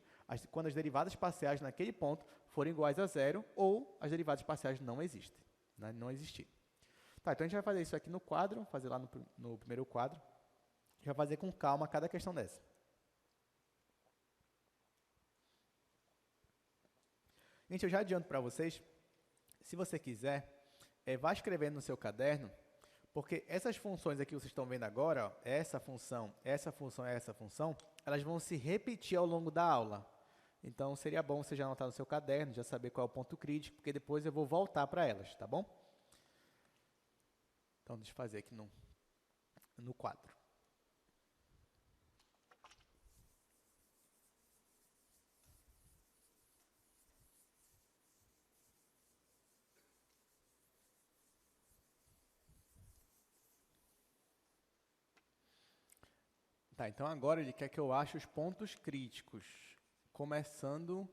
Quando as derivadas parciais naquele ponto forem iguais a zero ou as derivadas parciais não existem, né? Não existir. Tá, então a gente vai fazer isso aqui no quadro, fazer lá no primeiro quadro. A gente vai fazer com calma cada questão dessa. Gente, eu já adianto para vocês, se você quiser, vá escrevendo no seu caderno, porque essas funções aqui que vocês estão vendo agora, ó, essa função, elas vão se repetir ao longo da aula. Então, seria bom você já anotar no seu caderno, já saber qual é o ponto crítico, porque depois eu vou voltar para elas, tá bom? Então, deixa eu fazer aqui no quadro. Tá, então agora ele quer que eu ache os pontos críticos, começando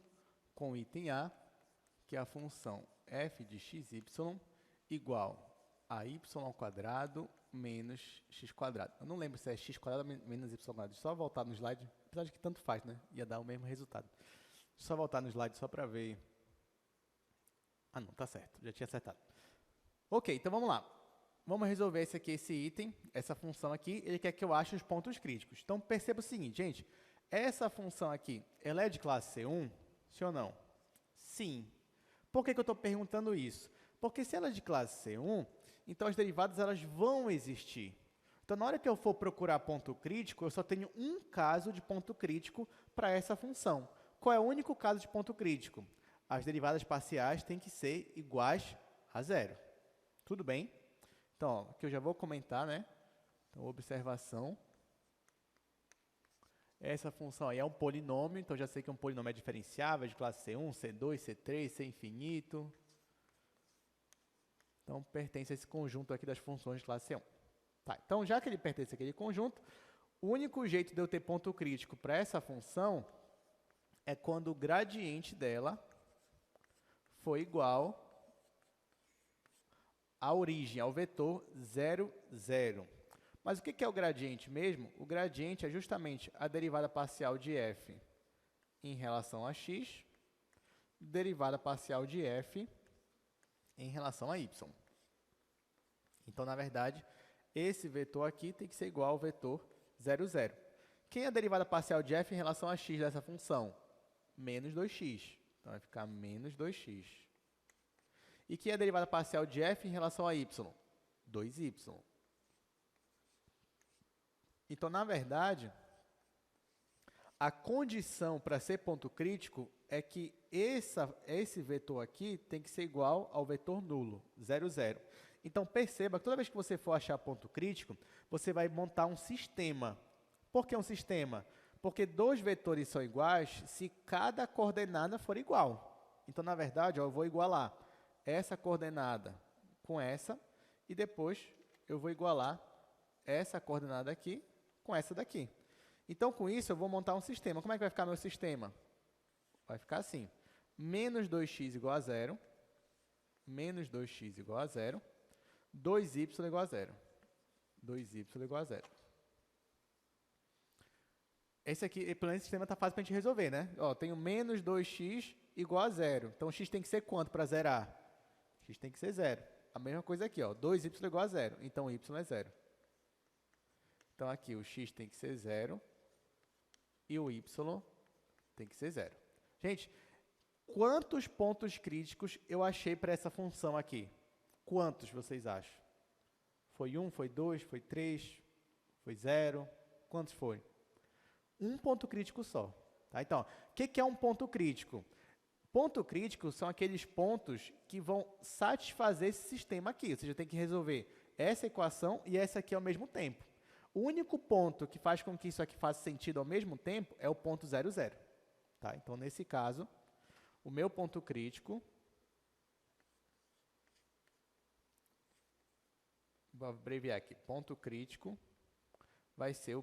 com o item A, que é a função f de xy igual a y² menos x². Eu não lembro se é x² menos y². Deixa eu só voltar no slide, apesar de que tanto faz, né? Ia dar o mesmo resultado. Deixa eu só voltar no slide só para ver. Ah, não, tá certo, já tinha acertado. Ok, então vamos lá. Vamos resolver esse item, essa função aqui, ele quer que eu ache os pontos críticos. Então, perceba o seguinte, gente, essa função aqui, ela é de classe C1? Sim ou não? Sim. Por que eu estou perguntando isso? Porque se ela é de classe C1, então as derivadas elas vão existir. Então, na hora que eu for procurar ponto crítico, eu só tenho um caso de ponto crítico para essa função. Qual é o único caso de ponto crítico? As derivadas parciais têm que ser iguais a zero. Tudo bem? Então, ó, aqui eu já vou comentar, né? Então, observação. Essa função aí é um polinômio, então já sei que um polinômio é diferenciável, é de classe C1, C2, C3, C infinito. Então, pertence a esse conjunto aqui das funções de classe C1. Tá, então, já que ele pertence àquele conjunto, o único jeito de eu ter ponto crítico para essa função é quando o gradiente dela for igual à origem, ao vetor 0, 0. Mas o que é o gradiente mesmo? O gradiente é justamente a derivada parcial de f em relação a x, derivada parcial de f em relação a y. Então, na verdade, esse vetor aqui tem que ser igual ao vetor 0, 0. Quem é a derivada parcial de f em relação a x dessa função? Menos 2x. Então, vai ficar menos 2x. E quem é a derivada parcial de f em relação a y? 2y. Então, na verdade, a condição para ser ponto crítico é que esse vetor aqui tem que ser igual ao vetor nulo, 0, 0. Então, perceba que toda vez que você for achar ponto crítico, você vai montar um sistema. Por que um sistema? Porque dois vetores são iguais se cada coordenada for igual. Então, na verdade, ó, eu vou igualar essa coordenada com essa, e depois eu vou igualar essa coordenada aqui com essa daqui. Então, com isso, eu vou montar um sistema. Como é que vai ficar meu sistema? Vai ficar assim, menos 2x igual a 0, menos 2x igual a 0, 2y igual a 0. 2y igual a 0. Esse aqui, pelo menos esse sistema está fácil para a gente resolver, né? Ó, tenho menos 2x igual a zero. Então, x tem que ser quanto para zerar? X tem que ser zero. A mesma coisa aqui, ó, 2y igual a zero. Então, y é zero. Então, aqui o x tem que ser zero e o y tem que ser zero. Gente, quantos pontos críticos eu achei para essa função aqui? Quantos vocês acham? Foi 1, foi 2, foi 3, foi 0? Quantos foi? Um ponto crítico só. Tá? Então, o que é um ponto crítico? Ponto crítico são aqueles pontos que vão satisfazer esse sistema aqui. Ou seja, tem que resolver essa equação e essa aqui ao mesmo tempo. O único ponto que faz com que isso aqui faça sentido ao mesmo tempo é o ponto 0, 0. Tá? Então, nesse caso, o meu ponto crítico, vou abreviar aqui, ponto crítico vai ser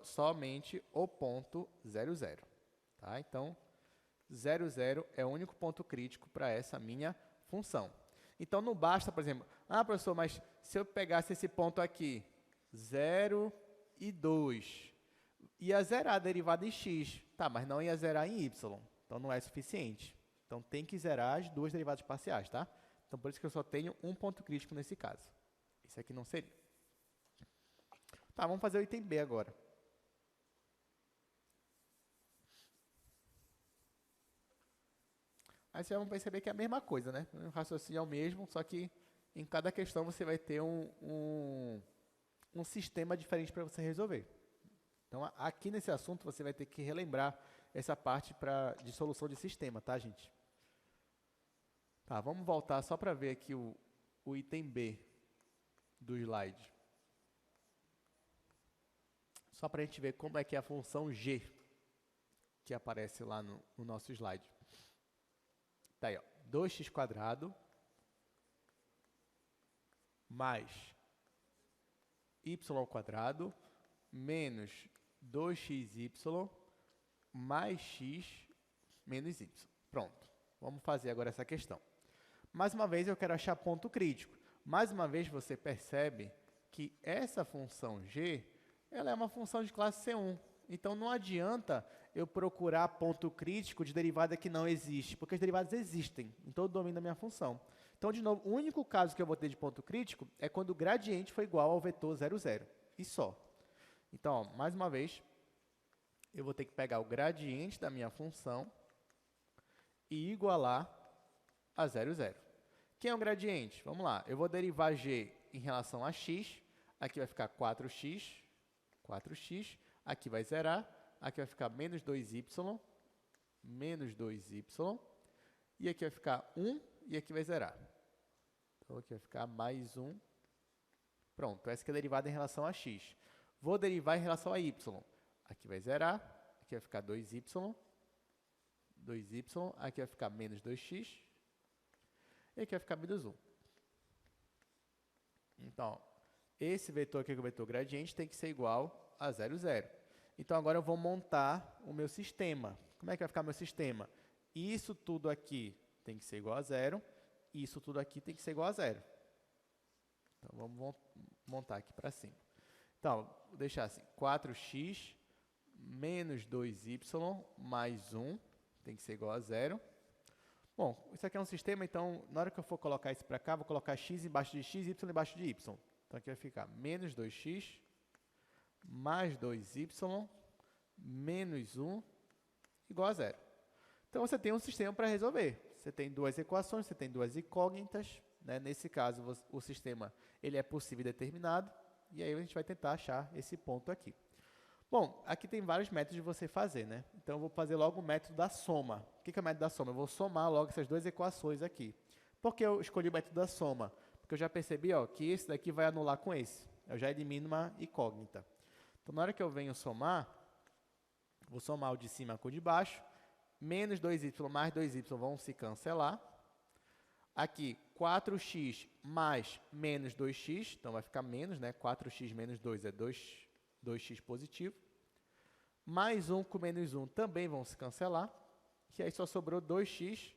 somente o ponto 0, 0. Tá? Então, 0, 0 é o único ponto crítico para essa minha função. Então, não basta, por exemplo, professor, mas se eu pegasse esse ponto aqui, 0 e 2, ia zerar a derivada em x, tá, mas não ia zerar em y, então não é suficiente. Então, tem que zerar as duas derivadas parciais, tá? Então, por isso que eu só tenho um ponto crítico nesse caso. Esse aqui não seria. Tá, vamos fazer o item B agora. Aí vocês vão perceber que é a mesma coisa, né? O raciocínio é o mesmo, só que em cada questão você vai ter um sistema diferente para você resolver. Então, aqui nesse assunto, você vai ter que relembrar essa parte de solução de sistema, tá, gente? Tá, vamos voltar só para ver aqui o item B do slide. Só para a gente ver como é que é a função g que aparece lá no nosso slide. Tá aí, ó, 2x² mais y² menos 2xy mais x menos y. Pronto, vamos fazer agora essa questão. Mais uma vez, eu quero achar ponto crítico. Mais uma vez, você percebe que essa função g, ela é uma função de classe C1. Então, não adianta eu procurar ponto crítico de derivada que não existe, porque as derivadas existem em todo o domínio da minha função. Então, de novo, o único caso que eu vou ter de ponto crítico é quando o gradiente for igual ao vetor 0, 0. E só. Então, ó, mais uma vez, eu vou ter que pegar o gradiente da minha função e igualar a 0, 0. Quem é o gradiente? Vamos lá. Eu vou derivar g em relação a x. Aqui vai ficar 4x. 4x. Aqui vai zerar. Aqui vai ficar menos 2y. Menos 2y. E aqui vai ficar 1. E aqui vai zerar. Então, aqui vai ficar mais 1. Pronto. Essa aqui é a derivada em relação a x. Vou derivar em relação a y. Aqui vai zerar. Aqui vai ficar 2y. 2y. Aqui vai ficar menos 2x. E aqui vai ficar menos 1. Então, esse vetor aqui, que é o vetor gradiente, tem que ser igual a 0, 0. Então, agora eu vou montar o meu sistema. Como é que vai ficar meu sistema? Isso tudo aqui tem que ser igual a 0. E isso tudo aqui tem que ser igual a 0. Então, vamos montar aqui para cima. Então, vou deixar assim, 4x menos 2y mais 1 tem que ser igual a 0. Bom, isso aqui é um sistema, então, na hora que eu for colocar isso para cá, vou colocar x embaixo de x e y embaixo de y. Então, aqui vai ficar menos 2x mais 2y menos 1 igual a 0. Então, você tem um sistema para resolver. Você tem duas equações, você tem duas incógnitas. Né? Nesse caso, o sistema ele é possível e determinado. E aí, a gente vai tentar achar esse ponto aqui. Bom, aqui tem vários métodos de você fazer, né? Então, eu vou fazer logo o método da soma. O que é o método da soma? Eu vou somar logo essas duas equações aqui. Por que eu escolhi o método da soma? Porque eu já percebi que esse daqui vai anular com esse. Eu já elimino uma incógnita. Então, na hora que eu venho somar, vou somar o de cima com o de baixo. Menos 2y mais 2y vão se cancelar. Aqui, 4x mais menos 2x. Então, vai ficar menos, né? 4x menos 2 é 2x positivo. Mais 1 com menos 1 também vão se cancelar. E aí só sobrou 2x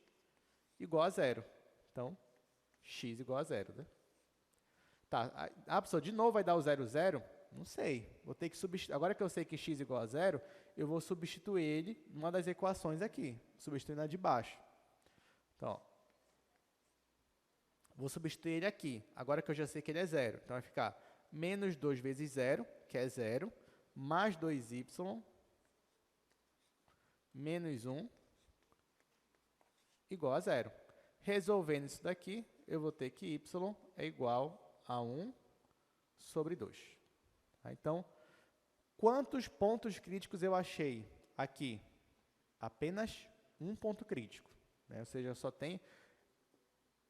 igual a 0. Então, x igual a 0. Né? Tá, professor, de novo vai dar o 0, 0. Não sei. Vou ter que substituir. Agora que eu sei que x igual a 0, eu vou substituir ele numa das equações aqui, substituindo a de baixo. Então, ó, vou substituir ele aqui, agora que eu já sei que ele é 0. Então, vai ficar menos 2 vezes 0, que é 0, mais 2y, menos 1, igual a 0. Resolvendo isso daqui, eu vou ter que y é igual a 1 sobre 2. Tá? Então, quantos pontos críticos eu achei aqui? Apenas um ponto crítico. Né? Ou seja, só tem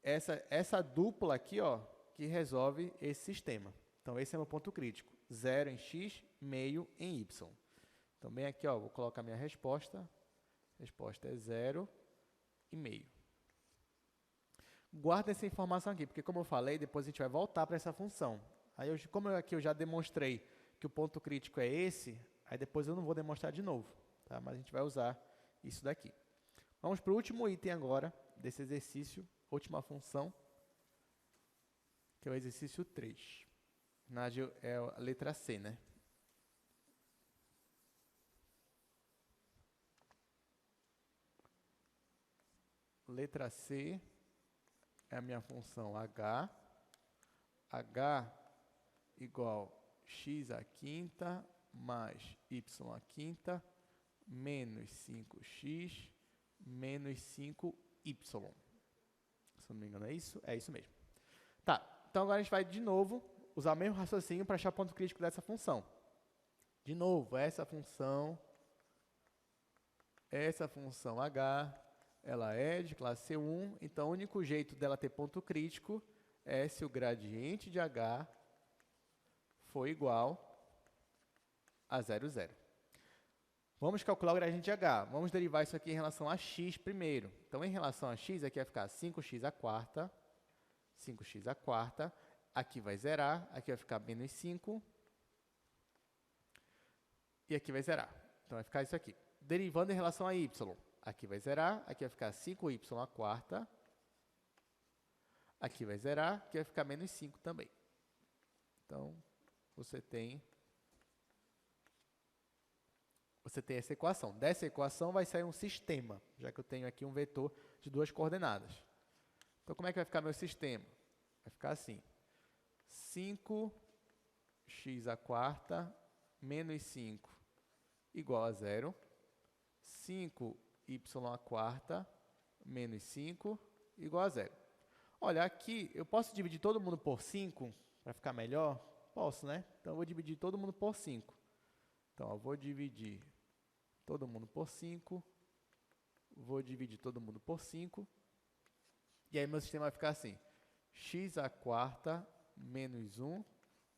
essa dupla aqui, ó, que resolve esse sistema. Então, esse é meu ponto crítico. 0 em x, meio em y. Então, bem aqui, ó, vou colocar minha resposta. A resposta é 0 e meio. Guarda essa informação aqui, porque como eu falei, depois a gente vai voltar para essa função. Aí, aqui eu já demonstrei que o ponto crítico é esse, aí depois eu não vou demonstrar de novo, tá? Mas a gente vai usar isso daqui. Vamos para o último item agora desse exercício, última função, que é o exercício 3. É a letra C, né? Letra C é a minha função h. H igual x à quinta mais y à quinta menos 5x menos 5y. Se eu não me engano é isso? É isso mesmo. Tá, então agora a gente vai de novo usar o mesmo raciocínio para achar o ponto crítico dessa função. De novo, essa função h, ela é de classe 1, então o único jeito dela ter ponto crítico é se o gradiente de h for igual a 0, 0. Vamos calcular o gradiente de h. Vamos derivar isso aqui em relação a x primeiro. Então, em relação a x, aqui vai ficar 5x à quarta. 5x à quarta. Aqui vai zerar. Aqui vai ficar menos 5. E aqui vai zerar. Então, vai ficar isso aqui. Derivando em relação a y. Aqui vai zerar. Aqui vai ficar 5y à quarta. Aqui vai zerar. Aqui vai ficar menos 5 também. Então, você tem essa equação. Dessa equação vai sair um sistema, já que eu tenho aqui um vetor de duas coordenadas. Então, como é que vai ficar meu sistema? Vai ficar assim. 5x à quarta menos 5 igual a 0. 5y à quarta menos 5 igual a 0. Olha, aqui eu posso dividir todo mundo por 5 para ficar melhor? Posso, né? Então, eu vou dividir todo mundo por 5. Então, eu vou dividir todo mundo por 5. Vou dividir todo mundo por 5. E aí, meu sistema vai ficar assim. X à quarta menos 1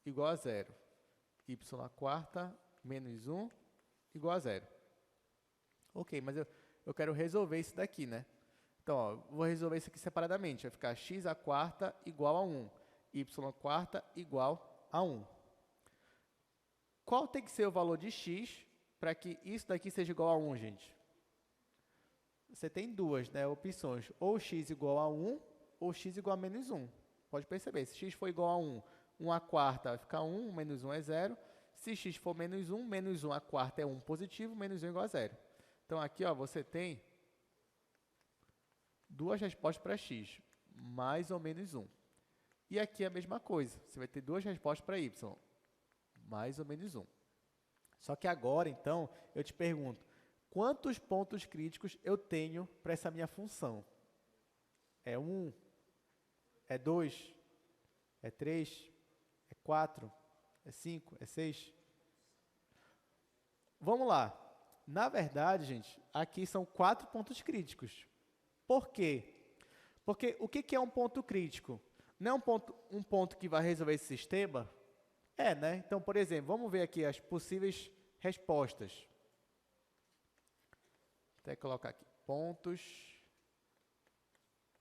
igual a 0. Y à quarta menos 1 igual a 0. Ok, mas eu quero resolver isso daqui, né? Então, ó, vou resolver isso aqui separadamente. Vai ficar x à quarta igual a 1. Y à quarta igual a 1. Qual tem que ser o valor de x para que isso daqui seja igual a 1, gente? Você tem duas, né, opções. Ou x igual a 1, ou x igual a menos 1. Pode perceber, se x for igual a 1, 1 à quarta vai ficar 1, menos 1 é 0. Se x for menos 1 à quarta é 1 positivo, menos 1 é igual a 0. Então, aqui ó, você tem duas respostas para x, mais ou menos 1. E aqui é a mesma coisa, você vai ter duas respostas para y, mais ou menos 1. Só que agora, então, eu te pergunto, quantos pontos críticos eu tenho para essa minha função? É 1? É 2? É 3? É 4? É 5? É 6? Vamos lá. Na verdade, gente, aqui são 4 pontos críticos. Por quê? Porque o que é um ponto crítico? Não é um ponto que vai resolver esse sistema? É, né? Então, por exemplo, vamos ver aqui as possíveis respostas. Vou até colocar aqui. Pontos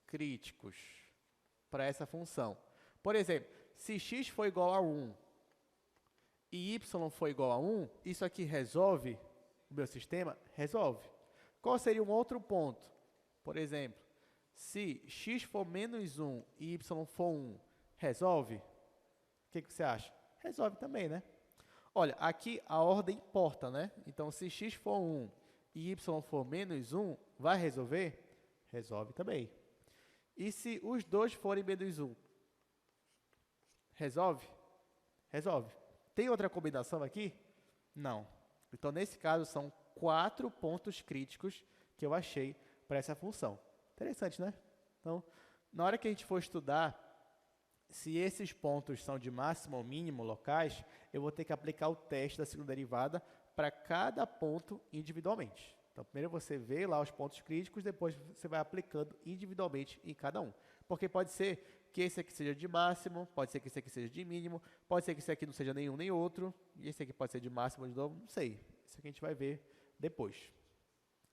críticos para essa função. Por exemplo, se x for igual a 1 e y for igual a 1, isso aqui resolve o meu sistema? Resolve. Qual seria um outro ponto? Por exemplo, se x for menos 1 e y for 1, resolve? O que você acha? Resolve também, né? Olha, aqui a ordem importa, né? Então, se x for 1 e y for menos 1, vai resolver? Resolve também. E se os dois forem menos 1? Resolve? Resolve. Tem outra combinação aqui? Não. Então, nesse caso, são 4 pontos críticos que eu achei para essa função. Interessante, né? Então, na hora que a gente for estudar se esses pontos são de máximo ou mínimo locais, eu vou ter que aplicar o teste da segunda derivada para cada ponto individualmente. Então, primeiro você vê lá os pontos críticos, depois você vai aplicando individualmente em cada um. Porque pode ser que esse aqui seja de máximo, pode ser que esse aqui seja de mínimo, pode ser que esse aqui não seja nenhum nem outro, e esse aqui pode ser de máximo de novo, não sei. Isso aqui a gente vai ver depois.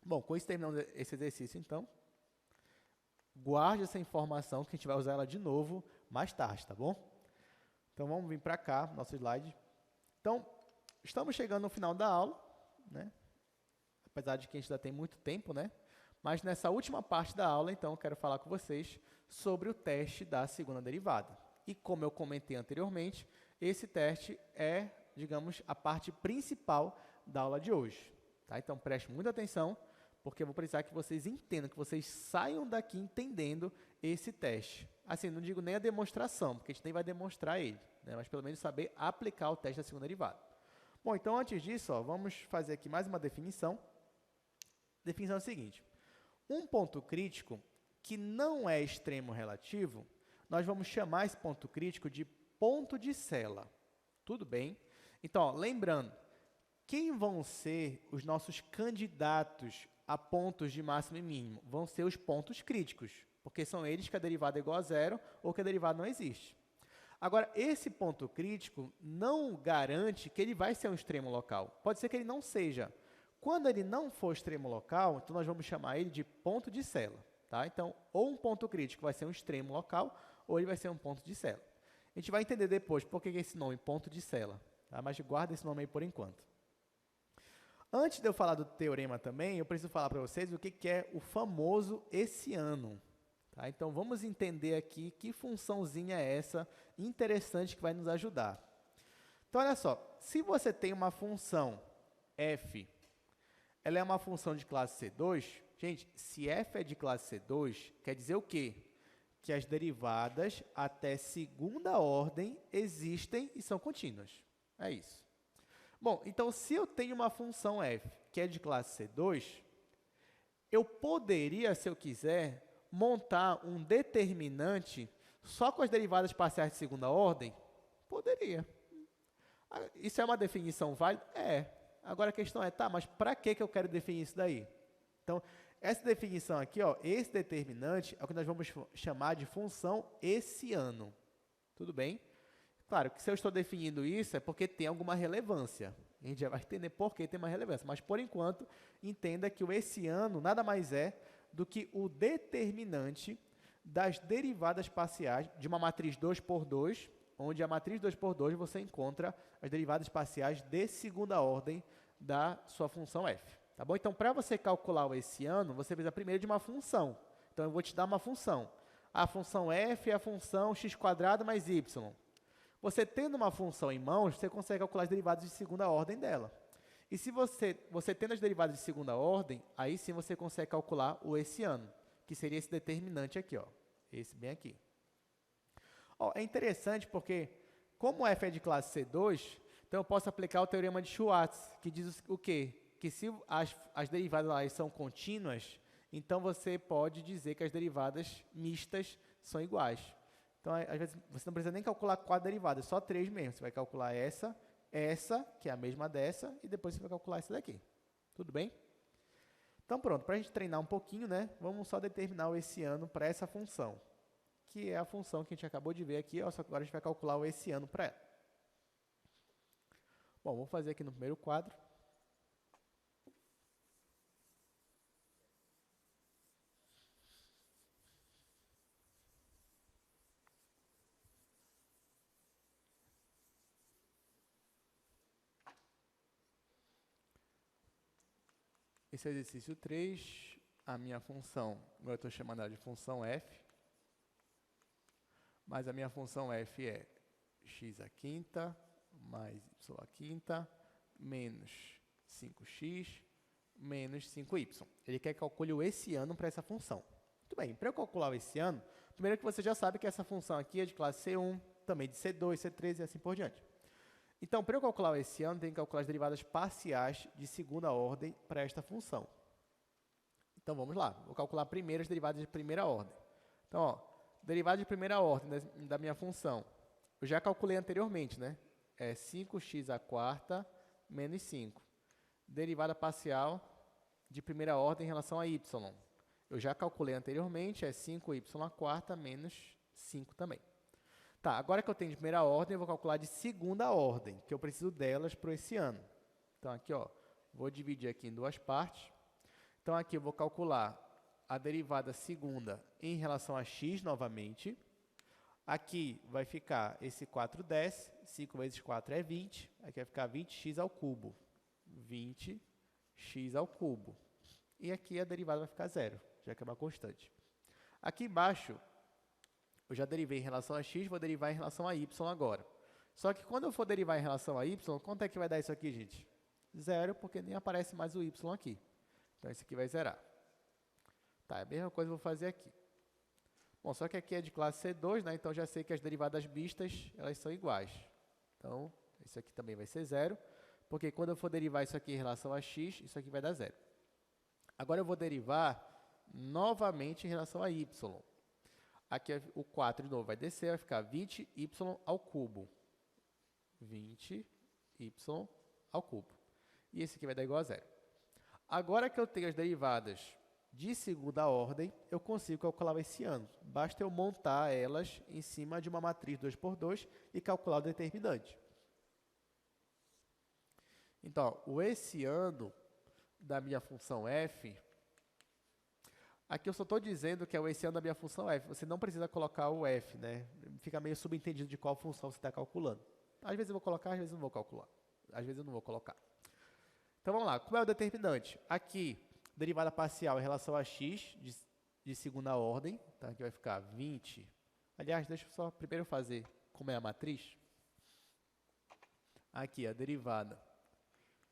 Bom, com isso terminamos esse exercício, então. Guarde essa informação que a gente vai usar ela de novo mais tarde, tá bom? Então, vamos vir para cá, nosso slide. Então, estamos chegando no final da aula, né? Apesar de que a gente ainda tem muito tempo, né? Mas nessa última parte da aula, então, eu quero falar com vocês sobre o teste da segunda derivada. E como eu comentei anteriormente, esse teste é, digamos, a parte principal da aula de hoje. Tá? Então, preste muita atenção, porque eu vou precisar que vocês entendam, que vocês saiam daqui entendendo esse teste. Assim, não digo nem a demonstração, porque a gente nem vai demonstrar ele, né? Mas pelo menos saber aplicar o teste da segunda derivada. Bom, então antes disso, ó, vamos fazer aqui mais uma definição. A definição é a seguinte: um ponto crítico que não é extremo relativo, nós vamos chamar esse ponto crítico de ponto de Sela. Tudo bem? Então, ó, lembrando, quem vão ser os nossos candidatos a pontos de máximo e mínimo? Vão ser os pontos críticos, porque são eles que a derivada é igual a zero ou que a derivada não existe. Agora, esse ponto crítico não garante que ele vai ser um extremo local. Pode ser que ele não seja. Quando ele não for extremo local, então nós vamos chamar ele de ponto de Sela. Tá? Então, ou um ponto crítico vai ser um extremo local, ou ele vai ser um ponto de Sela. A gente vai entender depois por que esse nome, ponto de Sela. Tá? Mas guarda esse nome aí por enquanto. Antes de eu falar do teorema também, eu preciso falar para vocês o que é o famoso hessiano. Tá? Então, vamos entender aqui que funçãozinha é essa interessante que vai nos ajudar. Então, olha só, se você tem uma função f, ela é uma função de classe C2, gente, se f é de classe C2, quer dizer o quê? Que as derivadas até segunda ordem existem e são contínuas. É isso. Bom, então, se eu tenho uma função f que é de classe C2, eu poderia, se eu quiser, montar um determinante só com as derivadas parciais de segunda ordem? Poderia. Isso é uma definição válida? É. Agora a questão é, tá, mas para que eu quero definir isso daí? Então, essa definição aqui, ó, esse determinante é o que nós vamos chamar de função hessiano. Tudo bem? Claro que se eu estou definindo isso é porque tem alguma relevância. A gente já vai entender por que tem uma relevância. Mas, por enquanto, entenda que o hessiano nada mais é do que o determinante das derivadas parciais de uma matriz 2 por 2, onde a matriz 2 por 2 você encontra as derivadas parciais de segunda ordem da sua função f. Tá bom? Então, para você calcular o hessiano, você precisa primeiro de uma função. Então, eu vou te dar uma função. A função f é a função x² mais y. Você tendo uma função em mãos, você consegue calcular as derivadas de segunda ordem dela. E se você tendo as derivadas de segunda ordem, aí sim você consegue calcular o hessiano, que seria esse determinante aqui, ó, esse bem aqui. Ó, é interessante porque, como f é de classe C2, então eu posso aplicar o teorema de Schwartz, que diz o quê? Que se as derivadas lá são contínuas, então você pode dizer que as derivadas mistas são iguais. Então, às vezes, você não precisa nem calcular 4 derivadas, só 3 mesmo. Você vai calcular essa, que é a mesma dessa, e depois você vai calcular essa daqui. Tudo bem? Então, pronto, para a gente treinar um pouquinho, né, vamos só determinar o hessiano para essa função, que é a função que a gente acabou de ver aqui, ó, só que agora a gente vai calcular o hessiano para ela. Bom, vou fazer aqui no primeiro quadro. Esse é o exercício 3, a minha função, agora eu estou chamando ela de função f, mas a minha função f é x² mais y à quinta menos 5x menos 5y. Ele quer que calcule o esse ano para essa função. Muito bem, para eu calcular o esse ano, primeiro que você já sabe que essa função aqui é de classe C1, também de C2, C3 e assim por diante. Então, para eu calcular o esse ano, tenho que calcular as derivadas parciais de segunda ordem para esta função. Então, vamos lá. Vou calcular primeiro as derivadas de primeira ordem. Então, ó, derivada de primeira ordem da minha função. Eu já calculei anteriormente, né? É 5x à quarta menos 5. Derivada parcial de primeira ordem em relação a y. Eu já calculei anteriormente, é 5y à quarta menos 5 também. Tá, agora que eu tenho de primeira ordem, eu vou calcular de segunda ordem, que eu preciso delas para esse ano. Então, aqui, ó, vou dividir aqui em duas partes. Então, aqui eu vou calcular a derivada segunda em relação a x novamente. Aqui vai ficar esse 4 desce, 5 vezes 4 é 20, aqui vai ficar 20x ao cubo. 20x ao cubo. E aqui a derivada vai ficar zero, já que é uma constante. Aqui embaixo, eu já derivei em relação a x, vou derivar em relação a y agora. Só que quando eu for derivar em relação a y, quanto é que vai dar isso aqui, gente? Zero, porque nem aparece mais o y aqui. Então, isso aqui vai zerar. Tá, é a mesma coisa que eu vou fazer aqui. Bom, só que aqui é de classe C2, né? Então, já sei que as derivadas mistas, elas são iguais. Então, isso aqui também vai ser zero, porque quando eu for derivar isso aqui em relação a x, isso aqui vai dar zero. Agora, eu vou derivar novamente em relação a y. Aqui o 4 de novo vai descer, vai ficar 20y ao cubo. 20y ao cubo. E esse aqui vai dar igual a zero. Agora que eu tenho as derivadas de segunda ordem, eu consigo calcular esse ano. Basta eu montar elas em cima de uma matriz 2×2 e calcular o determinante. Então, o esse ano da minha função f, aqui eu só estou dizendo que é o esse ano da minha função f. Você não precisa colocar o f, né? Fica meio subentendido de qual função você está calculando. Às vezes eu vou colocar, às vezes eu não vou calcular. Às vezes eu não vou colocar. Então, vamos lá. Como é o determinante? Aqui, derivada parcial em relação a x de segunda ordem. Tá? Aqui vai ficar 20. Aliás, deixa eu só primeiro fazer como é a matriz. Aqui, a derivada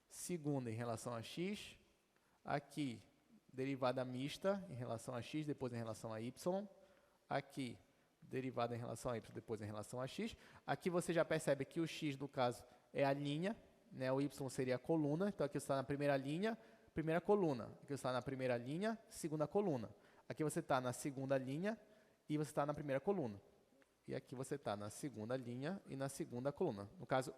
segunda em relação a x. Aqui, derivada mista em relação a x, depois em relação a y. Aqui, derivada em relação a y, depois em relação a x. Aqui você já percebe que o x, no caso, é a linha, né? O y seria a coluna. Então, aqui você está na primeira linha, primeira coluna. Aqui você está na primeira linha, segunda coluna. Aqui você está na segunda linha e você está na primeira coluna. E aqui você está na segunda linha e na segunda coluna. No caso,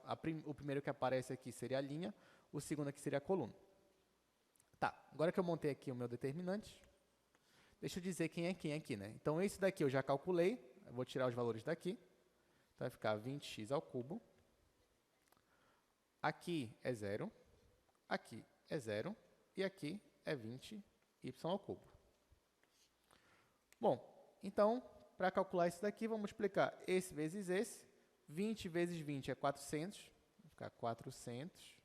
o primeiro que aparece aqui seria a linha, o segundo aqui seria a coluna. Tá, agora que eu montei aqui o meu determinante, deixa eu dizer quem é quem aqui, né? Então, esse daqui eu já calculei, eu vou tirar os valores daqui. Então, vai ficar 20x ao cubo. Aqui é zero, aqui é zero, e aqui é 20y ao cubo. Bom, então, para calcular isso daqui, vamos multiplicar esse vezes esse. 20 vezes 20 é 400, vai ficar 400,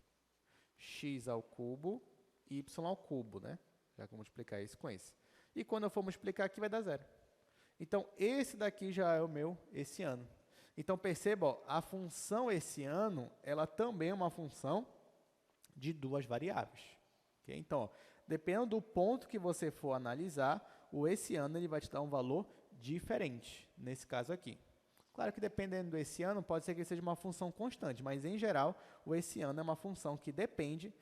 x ao cubo, y ao cubo, né? Já que eu vou multiplicar isso com esse. E quando eu for multiplicar aqui, vai dar zero. Então, esse daqui já é o meu esse ano. Então, perceba, ó, a função esse ano, ela também é uma função de duas variáveis. Okay? Então, ó, dependendo do ponto que você for analisar, o esse ano ele vai te dar um valor diferente, nesse caso aqui. Claro que dependendo do esse ano, pode ser que seja uma função constante, mas em geral, o esse ano é uma função que depende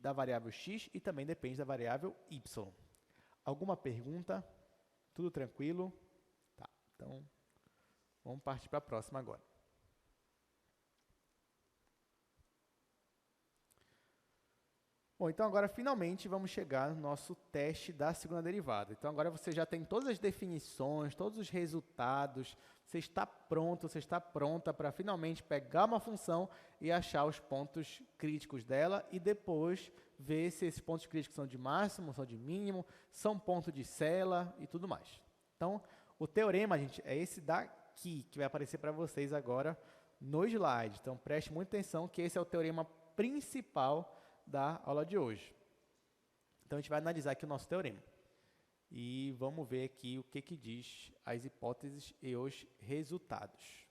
da variável x e também depende da variável y. Alguma pergunta? Tudo tranquilo? Tá, então vamos partir para a próxima agora. Bom, então agora finalmente vamos chegar no nosso teste da segunda derivada. Então agora você já tem todas as definições, todos os resultados, você está pronto, você está pronta para finalmente pegar uma função e achar os pontos críticos dela e depois ver se esses pontos críticos são de máximo, são de mínimo, são ponto de cela e tudo mais. Então, o teorema, gente, é esse daqui que vai aparecer para vocês agora no slide. Então, preste muita atenção que esse é o teorema principal da aula de hoje. Então, a gente vai analisar aqui o nosso teorema. E vamos ver aqui o que diz as hipóteses e os resultados.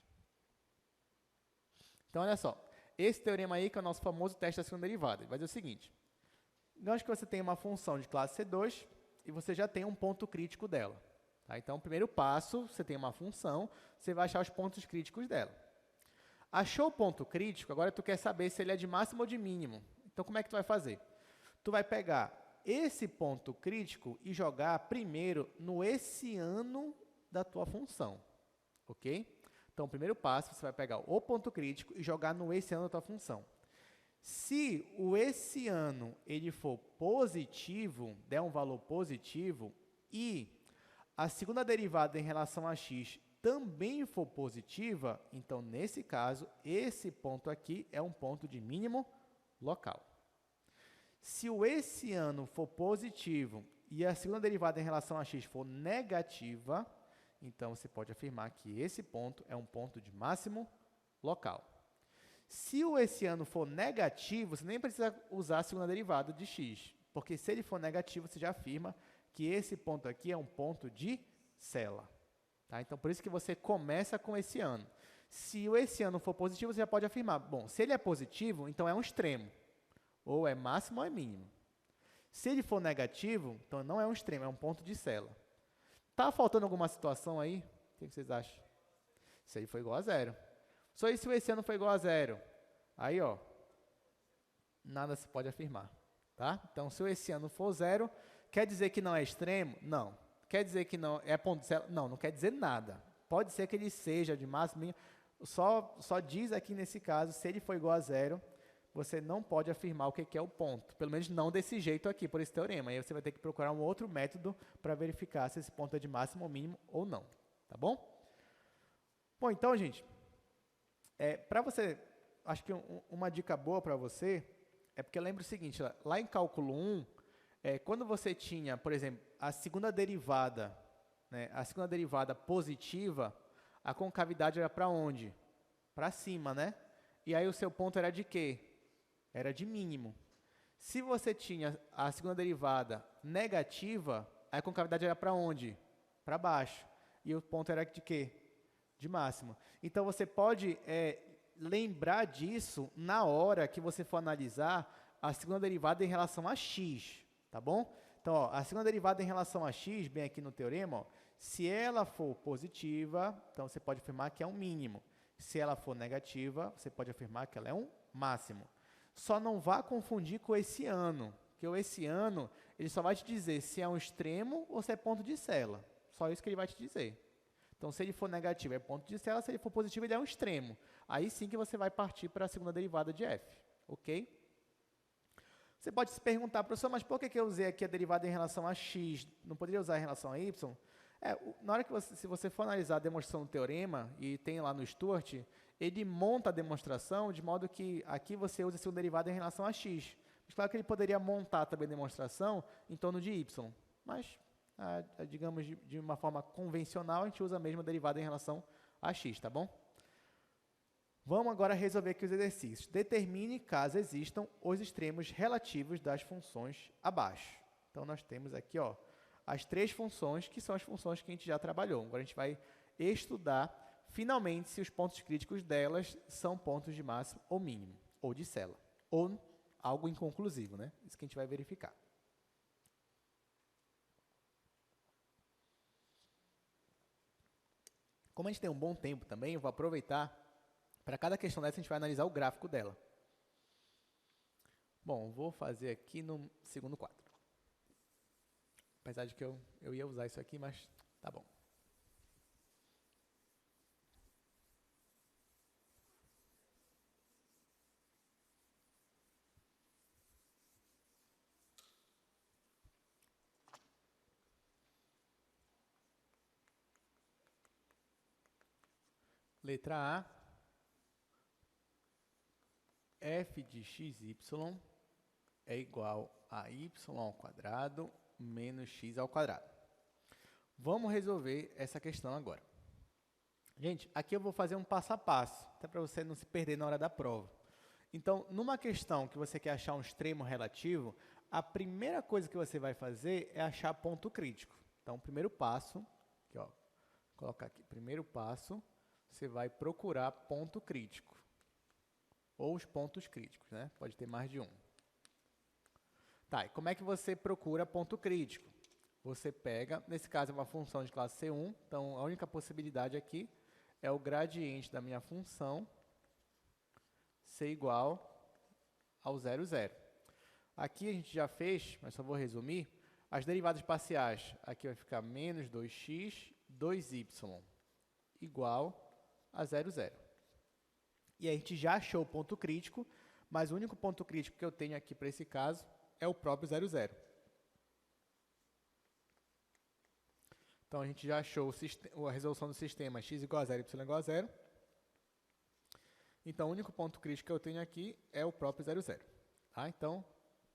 Então, olha só. esse teorema aí, que é o nosso famoso teste da segunda derivada, ele vai dizer o seguinte: digamos que você tem uma função de classe C2 e você já tem um ponto crítico dela. Tá? Então, o primeiro passo, você tem uma função, você vai achar os pontos críticos dela. Achou o ponto crítico, agora tu quer saber se ele é de máximo ou de mínimo. Então, como é que tu vai fazer? Tu vai pegar esse ponto crítico e jogar primeiro no essiano da tua função, ok? Então, o primeiro passo, você vai pegar o ponto crítico e jogar no essiano da tua função. Se o essiano ele for positivo, der um valor positivo, e a segunda derivada em relação a x também for positiva, então, nesse caso, esse ponto aqui é um ponto de mínimo local. Se o essiano for positivo e a segunda derivada em relação a x for negativa, então, você pode afirmar que esse ponto é um ponto de máximo local. Se o essiano for negativo, você nem precisa usar a segunda derivada de x, porque se ele for negativo, você já afirma que esse ponto aqui é um ponto de Cella. Tá? Então, por isso que você começa com essiano. Se o essiano for positivo, você já pode afirmar, bom, se ele é positivo, então é um extremo, ou é máximo ou é mínimo. Se ele for negativo, então não é um extremo, é um ponto de Cella. Tá faltando alguma situação aí? O que vocês acham? Se ele for igual a zero. Só isso se o essiano for igual a zero. Aí, ó, nada se pode afirmar. Tá? Então, se o essiano for zero, quer dizer que não é extremo? Não. Quer dizer que não é ponto de Cella? Não, não quer dizer nada. Pode ser que ele seja de máximo, mínimo. Só diz aqui nesse caso, se ele for igual a zero, você não pode afirmar o que é o ponto. Pelo menos não desse jeito aqui, por esse teorema. Aí você vai ter que procurar um outro método para verificar se esse ponto é de máximo ou mínimo ou não. Tá bom? Bom, então, gente, para você, acho que uma dica boa para você é porque lembra o seguinte, lá em cálculo 1, quando você tinha, por exemplo, a segunda derivada, né, a segunda derivada positiva, a concavidade era para onde? Para cima, né? E aí o seu ponto era de quê? Era de mínimo. Se você tinha a segunda derivada negativa, a concavidade era para onde? Para baixo. E o ponto era de quê? De máximo. Então, você pode lembrar disso na hora que você for analisar a segunda derivada em relação a x, tá bom? Então, ó, a segunda derivada em relação a x, bem aqui no teorema, ó, se ela for positiva, então você pode afirmar que é um mínimo. Se ela for negativa, você pode afirmar que ela é um máximo. Só não vá confundir com o essiano, porque o essiano ele só vai te dizer se é um extremo ou se é ponto de Cella. Só isso que ele vai te dizer. Então, se ele for negativo, é ponto de Cella. Se ele for positivo, ele é um extremo. Aí sim que você vai partir para a segunda derivada de f. Ok? Você pode se perguntar, professor, mas por que eu usei aqui a derivada em relação a x? Não poderia usar em relação a y? Na hora que se você for analisar a demonstração do teorema, e tem lá no Stuart, ele monta a demonstração de modo que aqui você usa a segunda derivada em relação a x. Mas claro que ele poderia montar também a demonstração em torno de y. Mas, digamos, de uma forma convencional, a gente usa a mesma derivada em relação a x, tá bom? Vamos agora resolver aqui os exercícios. Determine caso existam os extremos relativos das funções abaixo. Então, nós temos aqui, ó, as três funções, que são as funções que a gente já trabalhou. Agora, a gente vai estudar, finalmente, se os pontos críticos delas são pontos de máximo ou mínimo, ou de Cella, ou algo inconclusivo, né? Isso que a gente vai verificar. Como a gente tem um bom tempo também, eu vou aproveitar, para cada questão dessa, a gente vai analisar o gráfico dela. Bom, vou fazer aqui no segundo quadro. Apesar de que eu ia usar isso aqui, mas tá bom. Letra A, f de xy é igual a y ao quadrado menos x ao quadrado. Vamos resolver essa questão agora. Gente, aqui eu vou fazer um passo a passo, até para você não se perder na hora da prova. Então, numa questão que você quer achar um extremo relativo, a primeira coisa que você vai fazer é achar ponto crítico. Então, o primeiro passo, aqui, ó, vou colocar aqui, primeiro passo, você vai procurar ponto crítico. ou os pontos críticos, né? Pode ter mais de um. Tá, e como é que você procura ponto crítico? Você pega, nesse caso é uma função de classe C1, então a única possibilidade aqui é o gradiente da minha função ser igual ao 0, 0. Aqui a gente já fez, mas só vou resumir, as derivadas parciais, aqui vai ficar menos 2x, 2y igual a 0, 0. E a gente já achou o ponto crítico, mas o único ponto crítico que eu tenho aqui para esse caso é o próprio 0, 0. Então, a gente já achou a resolução do sistema x igual a 0, y igual a 0. Então, o único ponto crítico que eu tenho aqui é o próprio 0, 0. Tá? Então,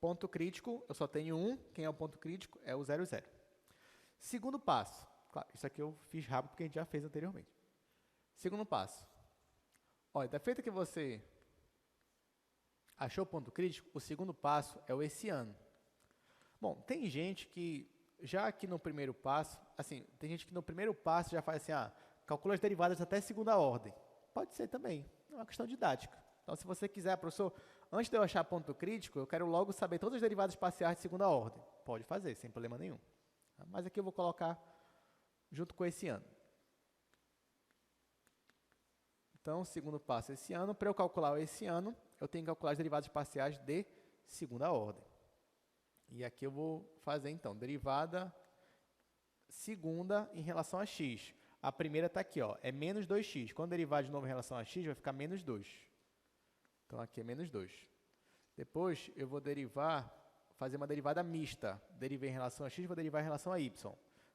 ponto crítico, eu só tenho um. Quem é o ponto crítico? É o 0, 0. Segundo passo. Claro, isso aqui eu fiz rápido porque a gente já fez anteriormente. Segundo passo. Olha, da feita que você achou o ponto crítico, o segundo passo é o hessiano. Bom, tem gente que, já aqui no primeiro passo, assim, tem gente que no primeiro passo já faz assim, calcula as derivadas até segunda ordem. Pode ser também, é uma questão didática. Então, se você quiser, professor, antes de eu achar ponto crítico, eu quero logo saber todas as derivadas parciais de segunda ordem. Pode fazer, sem problema nenhum. Mas aqui eu vou colocar junto com esse ano. Então, segundo passo, esse ano. Para eu calcular esse ano, eu tenho que calcular as derivadas parciais de segunda ordem. E aqui eu vou fazer, então, derivada segunda em relação a x. A primeira está aqui, ó, é menos 2x. Quando derivar de novo em relação a x, vai ficar menos 2. Então, aqui é menos 2. Depois, eu vou fazer uma derivada mista. Derivei em relação a x, vou derivar em relação a y.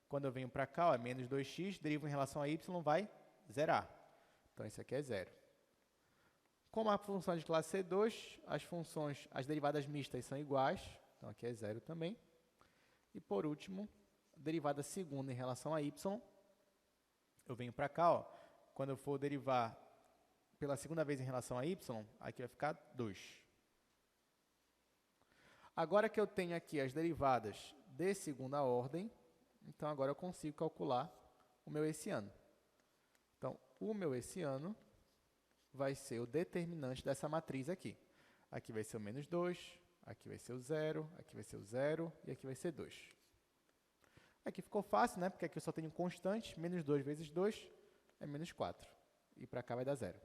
Quando eu venho para cá, ó, é menos 2x, derivo em relação a y, vai zerar. Então, isso aqui é zero. Como a função é de classe C2, as derivadas mistas são iguais. Então, aqui é zero também. E, por último, derivada segunda em relação a y. Eu venho para cá, ó, quando eu for derivar pela segunda vez em relação a y, aqui vai ficar 2. Agora que eu tenho aqui as derivadas de segunda ordem, então agora eu consigo calcular o meu hessiano. Então, o meu hessiano vai ser o determinante dessa matriz aqui. Aqui vai ser o menos 2, aqui vai ser o 0, aqui vai ser o 0 e aqui vai ser 2. Aqui ficou fácil, né? Porque aqui eu só tenho constante, menos 2 vezes 2 é menos 4. E para cá vai dar 0.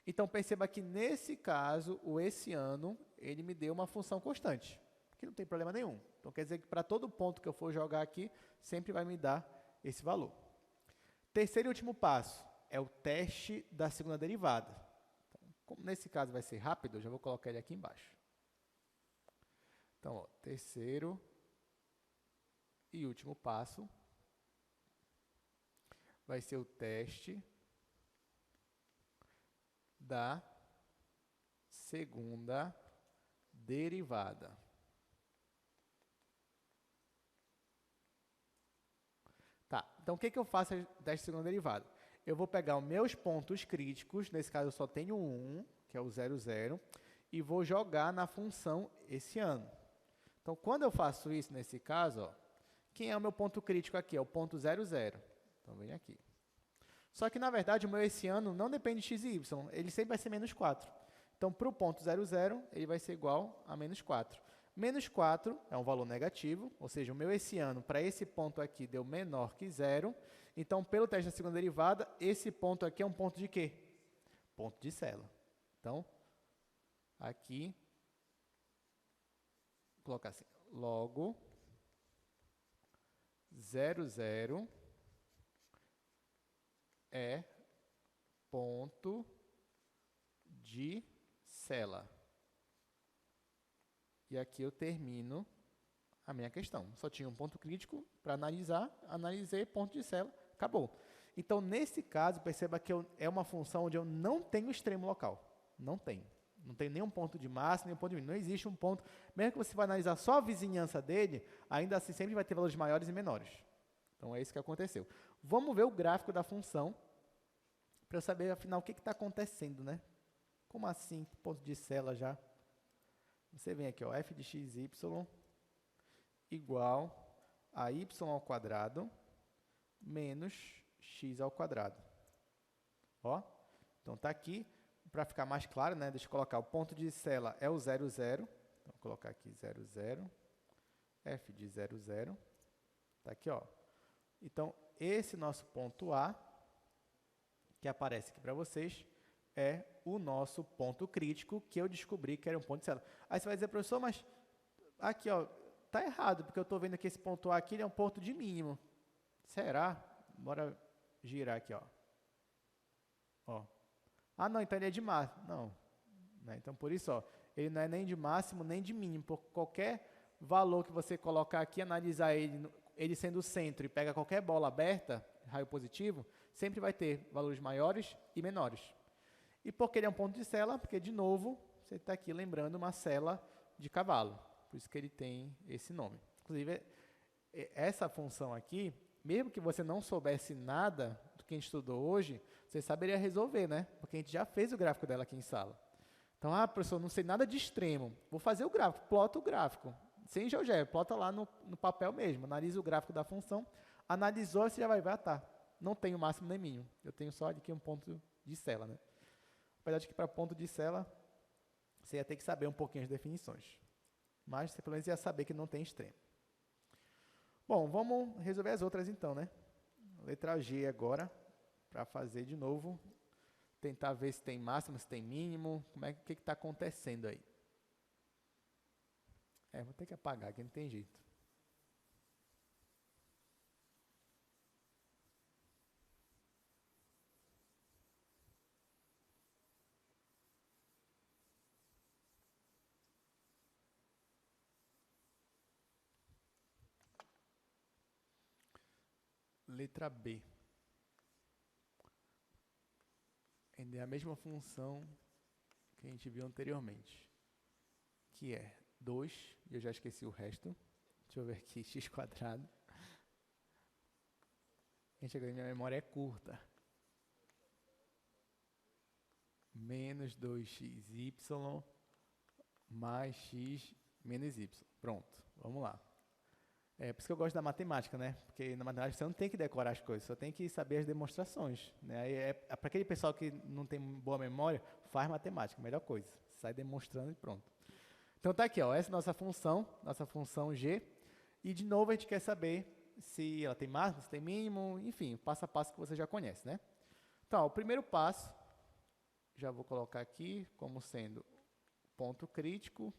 Então, perceba que nesse caso, o hessiano, ele me deu uma função constante, que não tem problema nenhum. Então, quer dizer que para todo ponto que eu for jogar aqui, sempre vai me dar esse valor. Terceiro e último passo é o teste da segunda derivada. Então, como nesse caso vai ser rápido, eu já vou colocar ele aqui embaixo. Então, ó, terceiro e último passo vai ser o teste da segunda derivada. Tá, então o que eu faço desta segunda derivada? Eu vou pegar os meus pontos críticos, nesse caso eu só tenho um, que é o 0, 0, e vou jogar na função hessiano. Então, quando eu faço isso nesse caso, ó, quem é o meu ponto crítico aqui? É o ponto 0, 0. Então, vem aqui. Só que, na verdade, o meu hessiano não depende de x e y, ele sempre vai ser menos 4. Então, para o ponto 0, 0, ele vai ser igual a menos 4. Menos 4 é um valor negativo, ou seja, o meu hessiano para esse ponto aqui deu menor que 0. Então, pelo teste da segunda derivada, esse ponto aqui é um ponto de quê? Ponto de célula. Então, aqui, vou colocar assim, logo 0, 0 é ponto de célula. E aqui eu termino a minha questão. Só tinha um ponto crítico para analisar, analisei ponto de célula, acabou. Então, nesse caso, perceba que é uma função onde eu não tenho extremo local. Não tenho. Não tem nenhum ponto de máximo, nenhum ponto de mínimo. Não existe um ponto. Mesmo que você vá analisar só a vizinhança dele, ainda assim sempre vai ter valores maiores e menores. Então, é isso que aconteceu. Vamos ver o gráfico da função para eu saber, afinal, o que está acontecendo, né? Como assim, ponto de célula já? Você vem aqui, ó, f de x, y igual a y ao quadrado menos x ao quadrado. Ó, então está aqui. para ficar mais claro, né, deixa eu colocar o ponto de célula é o 0, 0. Então, vou colocar aqui 0, 0. F de 0, 0. Está aqui, ó. Então, esse nosso ponto A, que aparece aqui para vocês, é o nosso ponto crítico que eu descobri que era um ponto de célula. Aí você vai dizer, professor, mas aqui, ó, tá errado, porque eu estou vendo que esse ponto A aqui é um ponto de mínimo. Será? Bora girar aqui, ó. Ó. Ah, não, então ele é de máximo. Não. Né? Então, por isso, ó, ele não é nem de máximo, nem de mínimo. Por qualquer valor que você colocar aqui, analisar ele sendo o centro e pega qualquer bola aberta, raio positivo, sempre vai ter valores maiores e menores. E por que ele é um ponto de célula? Porque, de novo, você está aqui lembrando uma célula de cavalo. Por isso que ele tem esse nome. Inclusive, essa função aqui, mesmo que você não soubesse nada do que a gente estudou hoje, você saberia resolver, né? Porque a gente já fez o gráfico dela aqui em sala. Então, professor, não sei nada de extremo. Vou fazer o gráfico, plota o gráfico. Sem GeoGebra, plota lá no papel mesmo. Analisa o gráfico da função. Analisou, você já vai ver, tá. Não tenho máximo nem mínimo. Eu tenho só aqui um ponto de célula, né? Apesar de que para ponto de célula, você ia ter que saber um pouquinho as definições. Mas você pelo menos ia saber que não tem extremo. Bom, vamos resolver as outras então, né? Letra G agora, para fazer de novo, tentar ver se tem máximo, se tem mínimo, o que está acontecendo aí. Vou ter que apagar aqui, não tem jeito. Letra B. Ainda é a mesma função que a gente viu anteriormente, que é 2, e eu já esqueci o resto. Deixa eu ver aqui, x². Gente, agora minha memória é curta. Menos 2xy mais x menos y. Pronto, vamos lá. Por isso que eu gosto da matemática, né? Porque na matemática você não tem que decorar as coisas, só tem que saber as demonstrações. Né? Para aquele pessoal que não tem boa memória, faz matemática, melhor coisa. Sai demonstrando e pronto. Então tá aqui, ó, essa é nossa função g. E de novo a gente quer saber se ela tem máximo, se tem mínimo, enfim, passo a passo que você já conhece, né? Então, ó, o primeiro passo, já vou colocar aqui como sendo ponto crítico.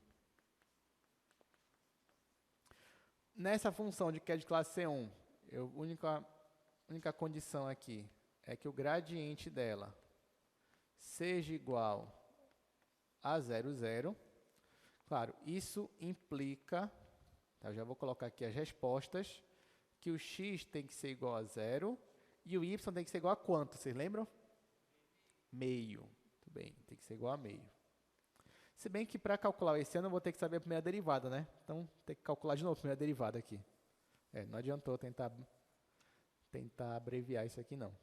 Nessa função de que é de classe C1, a única condição aqui é que o gradiente dela seja igual a 0, 0. Claro, isso implica, tá, eu já vou colocar aqui as respostas, que o x tem que ser igual a 0 e o y tem que ser igual a quanto? Vocês lembram? Meio. Muito bem, tem que ser igual a meio. Se bem que para calcular esse ano eu vou ter que saber a primeira derivada, né? Então, tem que calcular de novo a primeira derivada aqui. Não adiantou tentar abreviar isso aqui, não.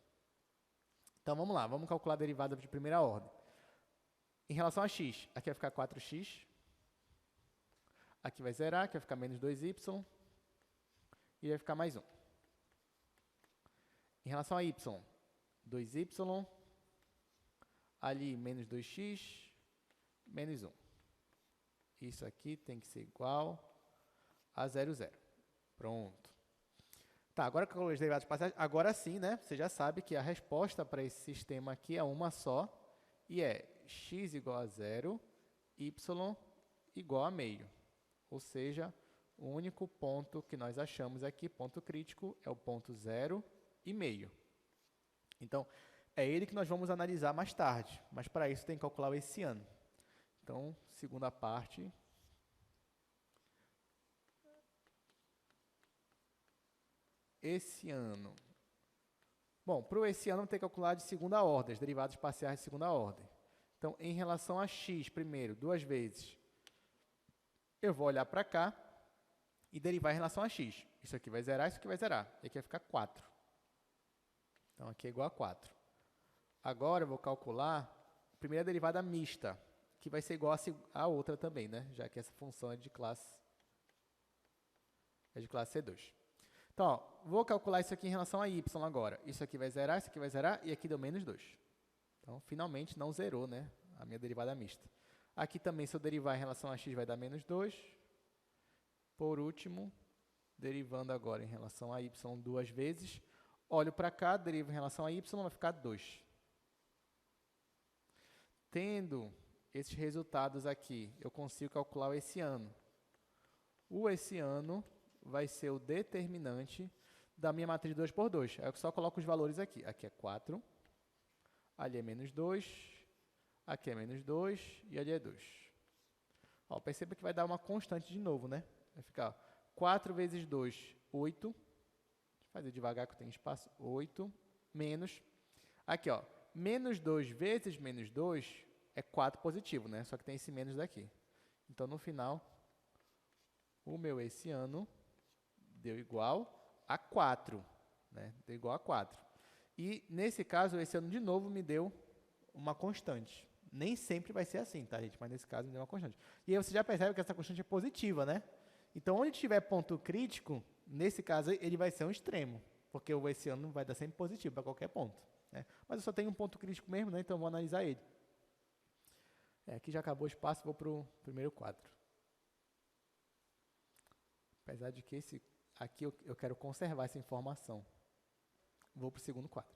Então, vamos lá. Vamos calcular a derivada de primeira ordem. Em relação a x, aqui vai ficar 4x. Aqui vai zerar, aqui vai ficar menos 2y. E vai ficar mais 1. Em relação a y, 2y. Ali, menos 2x. Menos 1. Isso aqui tem que ser igual a 0, 0. Pronto. Tá, agora que eu coloquei os derivados parciais, agora sim, né? Você já sabe que a resposta para esse sistema aqui é uma só. E é x igual a 0, y igual a meio. Ou seja, o único ponto que nós achamos aqui, ponto crítico, é o ponto 0 e meio. Então, é ele que nós vamos analisar mais tarde. Mas para isso tem que calcular o esse ano. Então, segunda parte. Esse ano. Bom, para o esse ano, vamos ter que calcular de segunda ordem, as derivadas parciais de segunda ordem. Então, em relação a x, primeiro, duas vezes, eu vou olhar para cá e derivar em relação a x. Isso aqui vai zerar, isso aqui vai zerar. E aqui vai ficar 4. Então, aqui é igual a 4. Agora, eu vou calcular a primeira derivada mista, que vai ser igual a outra também, né? Já que essa função é de classe C2. Então, ó, vou calcular isso aqui em relação a y agora. Isso aqui vai zerar e aqui deu menos 2. Então, finalmente, não zerou, né? a minha derivada mista. Aqui também, se eu derivar em relação a x, vai dar menos 2. Por último, derivando agora em relação a y duas vezes, olho para cá, derivo em relação a y, vai ficar 2. Tendo esses resultados aqui, eu consigo calcular o essiano. O essiano vai ser o determinante da minha matriz 2 por 2. Aí eu só coloco os valores aqui. Aqui é 4, ali é menos 2, aqui é menos 2 e ali é 2. Ó, perceba que vai dar uma constante de novo, né? Vai ficar ó, 4 vezes 2, 8. Deixa eu fazer devagar que eu tenho espaço. 8 menos. Aqui, ó, menos 2 vezes menos 2 é 4 positivo, né? Só que tem esse menos daqui. Então, no final, o meu essiano deu igual a 4, né? Deu igual a 4. E, nesse caso, o essiano, de novo, me deu uma constante. Nem sempre vai ser assim, tá, gente? Mas, nesse caso, me deu uma constante. E aí, você já percebe que essa constante é positiva, né? Então, onde tiver ponto crítico, nesse caso, ele vai ser um extremo. Porque o essiano vai dar sempre positivo para qualquer ponto, né? Mas eu só tenho um ponto crítico mesmo, né? Então, eu vou analisar ele. Aqui já acabou o espaço, vou para o primeiro quadro. Apesar de que aqui eu quero conservar essa informação. Vou para o segundo quadro.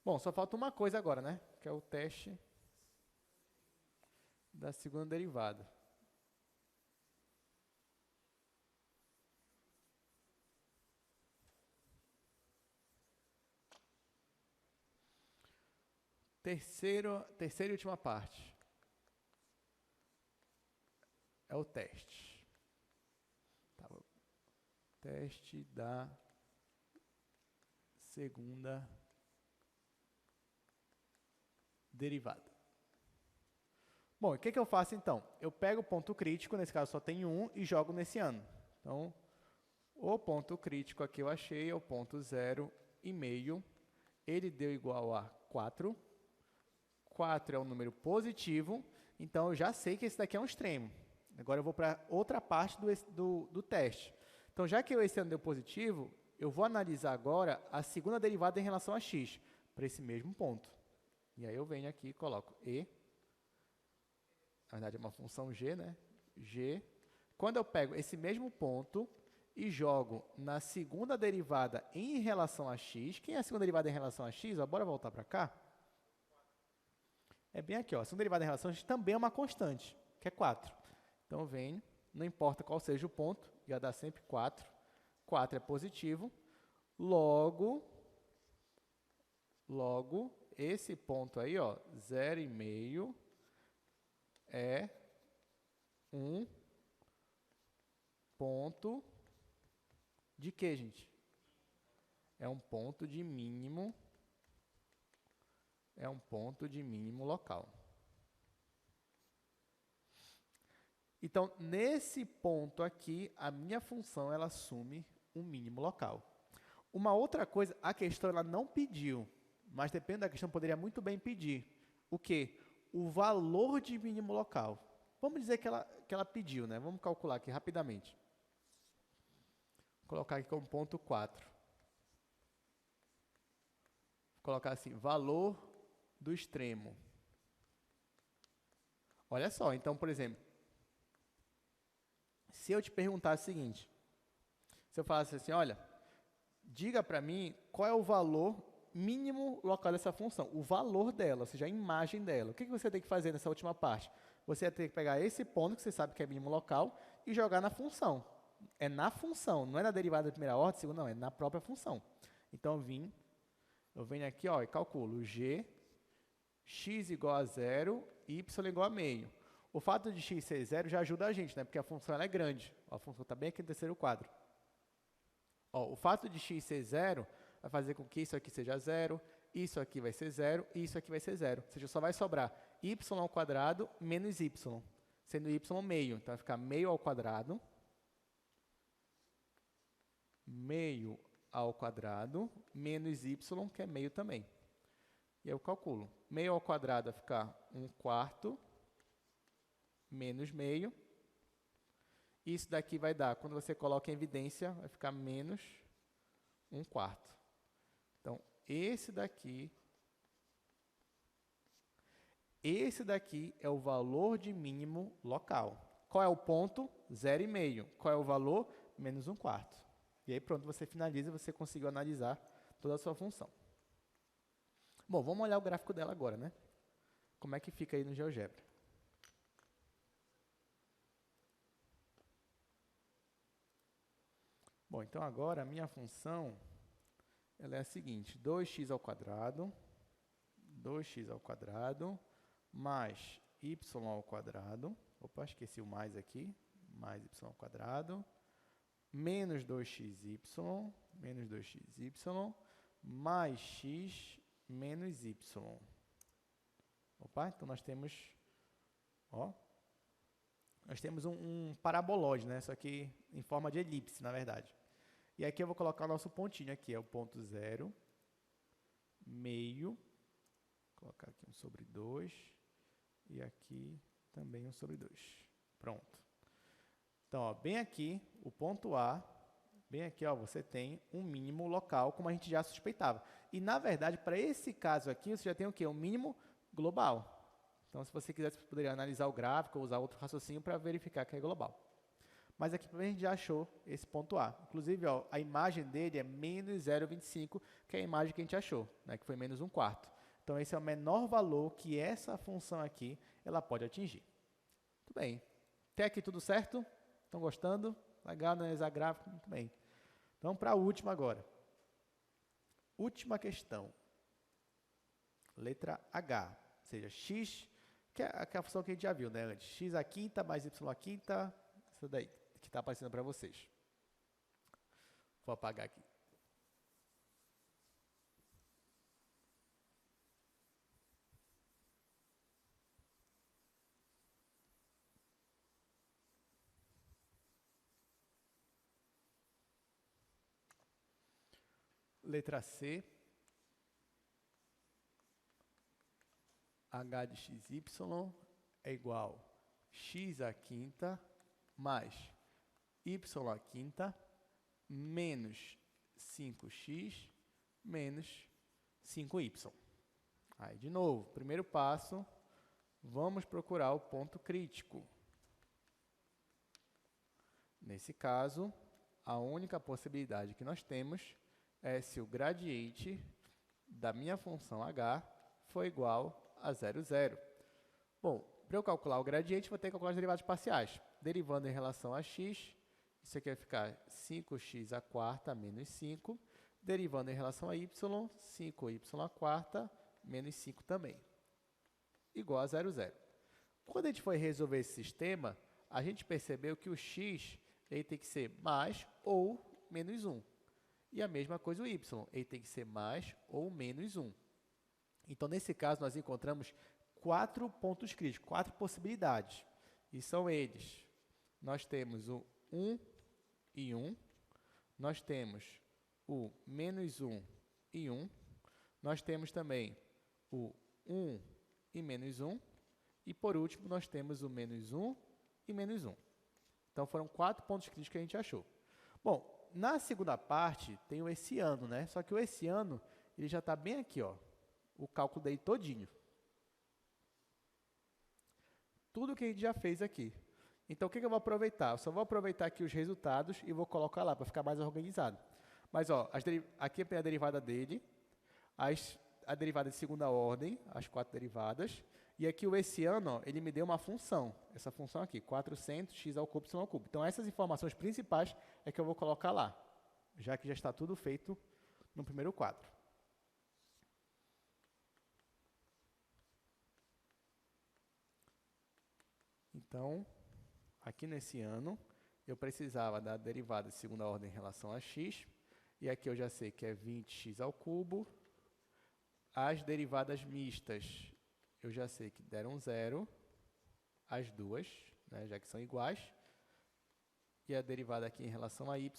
Bom, só falta uma coisa agora, né? Que é o teste da segunda derivada. Terceira e última parte. É o teste. Tá, teste da segunda derivada. Bom, o que eu faço então? Eu pego o ponto crítico, nesse caso só tem um, e jogo nesse ano. Então, o ponto crítico aqui eu achei é o ponto 0,5. Ele deu igual a 4. 4 é um número positivo, então eu já sei que esse daqui é um extremo. Agora eu vou para outra parte do teste. Então, já que esse ano deu positivo, eu vou analisar agora a segunda derivada em relação a x, para esse mesmo ponto. E aí eu venho aqui e coloco e, na verdade é uma função g, né? G. Quando eu pego esse mesmo ponto e jogo na segunda derivada em relação a x, quem é a segunda derivada em relação a x? Ó, bora voltar para cá. É bem aqui, ó. A segunda derivada em relação a x também é uma constante, que é 4. Então, eu venho, não importa qual seja o ponto, já dá sempre 4. 4 é positivo. Logo, esse ponto aí, ó, 0,5 é um ponto de quê, gente? É um ponto de mínimo. É um ponto de mínimo local. Então, nesse ponto aqui, a minha função ela assume um mínimo local. Uma outra coisa, a questão ela não pediu, mas dependendo da questão, poderia muito bem pedir. O quê? O valor de mínimo local. Vamos dizer que ela pediu, né? Vamos calcular aqui rapidamente. Vou colocar aqui como ponto 4. Vou colocar assim, valor do extremo. Olha só, então, por exemplo, se eu te perguntar o seguinte, se eu falasse assim, olha, diga para mim qual é o valor mínimo local dessa função, o valor dela, ou seja, a imagem dela. O que você tem que fazer nessa última parte? Você vai ter que pegar esse ponto, que você sabe que é mínimo local, e jogar na função. É na função, não é na derivada da primeira ordem, segunda, não, é na própria função. Então, eu venho aqui ó, e calculo g, x igual a 0, y igual a meio. O fato de x ser 0 já ajuda a gente, né? Porque a função ela é grande. Ó, a função está bem aqui no terceiro quadro. Ó, o fato de x ser 0 vai fazer com que isso aqui seja 0, isso aqui vai ser 0 e isso aqui vai ser 0. Ou seja, só vai sobrar y ao quadrado menos y, sendo y meio. Então, vai ficar meio ao quadrado, meio ao quadrado, menos y, que é meio também. E aí eu calculo. Meio ao quadrado vai ficar 1/4 menos meio. Isso daqui vai dar, quando você coloca em evidência, vai ficar menos 1/4. Então, esse daqui é o valor de mínimo local. Qual é o ponto? 0,5. Qual é o valor? Menos 1/4. E aí pronto, você finaliza, você conseguiu analisar toda a sua função. Bom, vamos olhar o gráfico dela agora, né? Como é que fica aí no GeoGebra? Bom, então agora a minha função ela é a seguinte, 2x ao quadrado mais y ao quadrado, opa, esqueci o mais aqui, mais y ao quadrado, menos 2xy, mais x menos y. Opa, então nós temos, ó, nós temos um paraboloide, né? Só que em forma de elipse, na verdade. E aqui eu vou colocar o nosso pontinho aqui, é o ponto 0, meio, vou colocar aqui 1/2, e aqui também 1/2. Pronto. Então, ó, bem aqui, o ponto A, bem aqui, ó, você tem um mínimo local, como a gente já suspeitava. E, na verdade, para esse caso aqui, você já tem o quê? Um mínimo global. Então, se você quiser, você poderia analisar o gráfico ou usar outro raciocínio para verificar que é global. Mas aqui a gente já achou esse ponto A. Inclusive, ó, a imagem dele é menos 0,25, que é a imagem que a gente achou, né, que foi menos 1/4. Então, esse é o menor valor que essa função aqui ela pode atingir. Muito bem. Até aqui tudo certo? Estão gostando? Legal analisar gráfico? Muito bem. Então, para a última agora. Última questão. Letra H. Ou seja, x, que é a função que a gente já viu, né, antes. X à quinta mais y à quinta. Isso daí, que está aparecendo para vocês. Vou apagar aqui. Letra C, h de xy é igual a x à quinta mais y à quinta menos 5x menos 5y. Aí, de novo, primeiro passo, vamos procurar o ponto crítico. Nesse caso, a única possibilidade que nós temos é se o gradiente da minha função h for igual a 0, 0. Bom, para eu calcular o gradiente, vou ter que calcular as derivadas parciais. Derivando em relação a x, isso aqui vai ficar 5x à quarta menos 5. Derivando em relação a y, 5y à quarta menos 5 também. Igual a 0, 0. Quando a gente foi resolver esse sistema, a gente percebeu que o x ele tem que ser mais ou menos 1. E a mesma coisa o y, ele tem que ser mais ou menos 1. Então, nesse caso, nós encontramos 4 pontos críticos, 4 possibilidades. E são eles. Nós temos o 1 e 1. Nós temos o menos 1 e 1. Nós temos também o 1 e menos 1. E, por último, nós temos o menos 1 e menos 1. Então, foram 4 pontos críticos que a gente achou. Bom, na segunda parte, tem o hessiano, né? Só que o hessiano, ele já está bem aqui, ó. O cálculo dele todinho. Tudo que a gente já fez aqui. Então, o que eu vou aproveitar? Eu só vou aproveitar aqui os resultados e vou colocar lá, para ficar mais organizado. Mas, ó, aqui é a derivada dele, a derivada de segunda ordem, as 4 derivadas, e aqui o hessiano, ó, ele me deu uma função, essa função aqui, 400x ao cubo, y ao cubo. Então, essas informações principais é que eu vou colocar lá, já que já está tudo feito no primeiro quadro. Então, aqui nesse ano, eu precisava da derivada de segunda ordem em relação a x, e aqui eu já sei que é 20x ao cubo. As derivadas mistas, eu já sei que deram 0, as duas, né, já que são iguais. E a derivada aqui em relação a y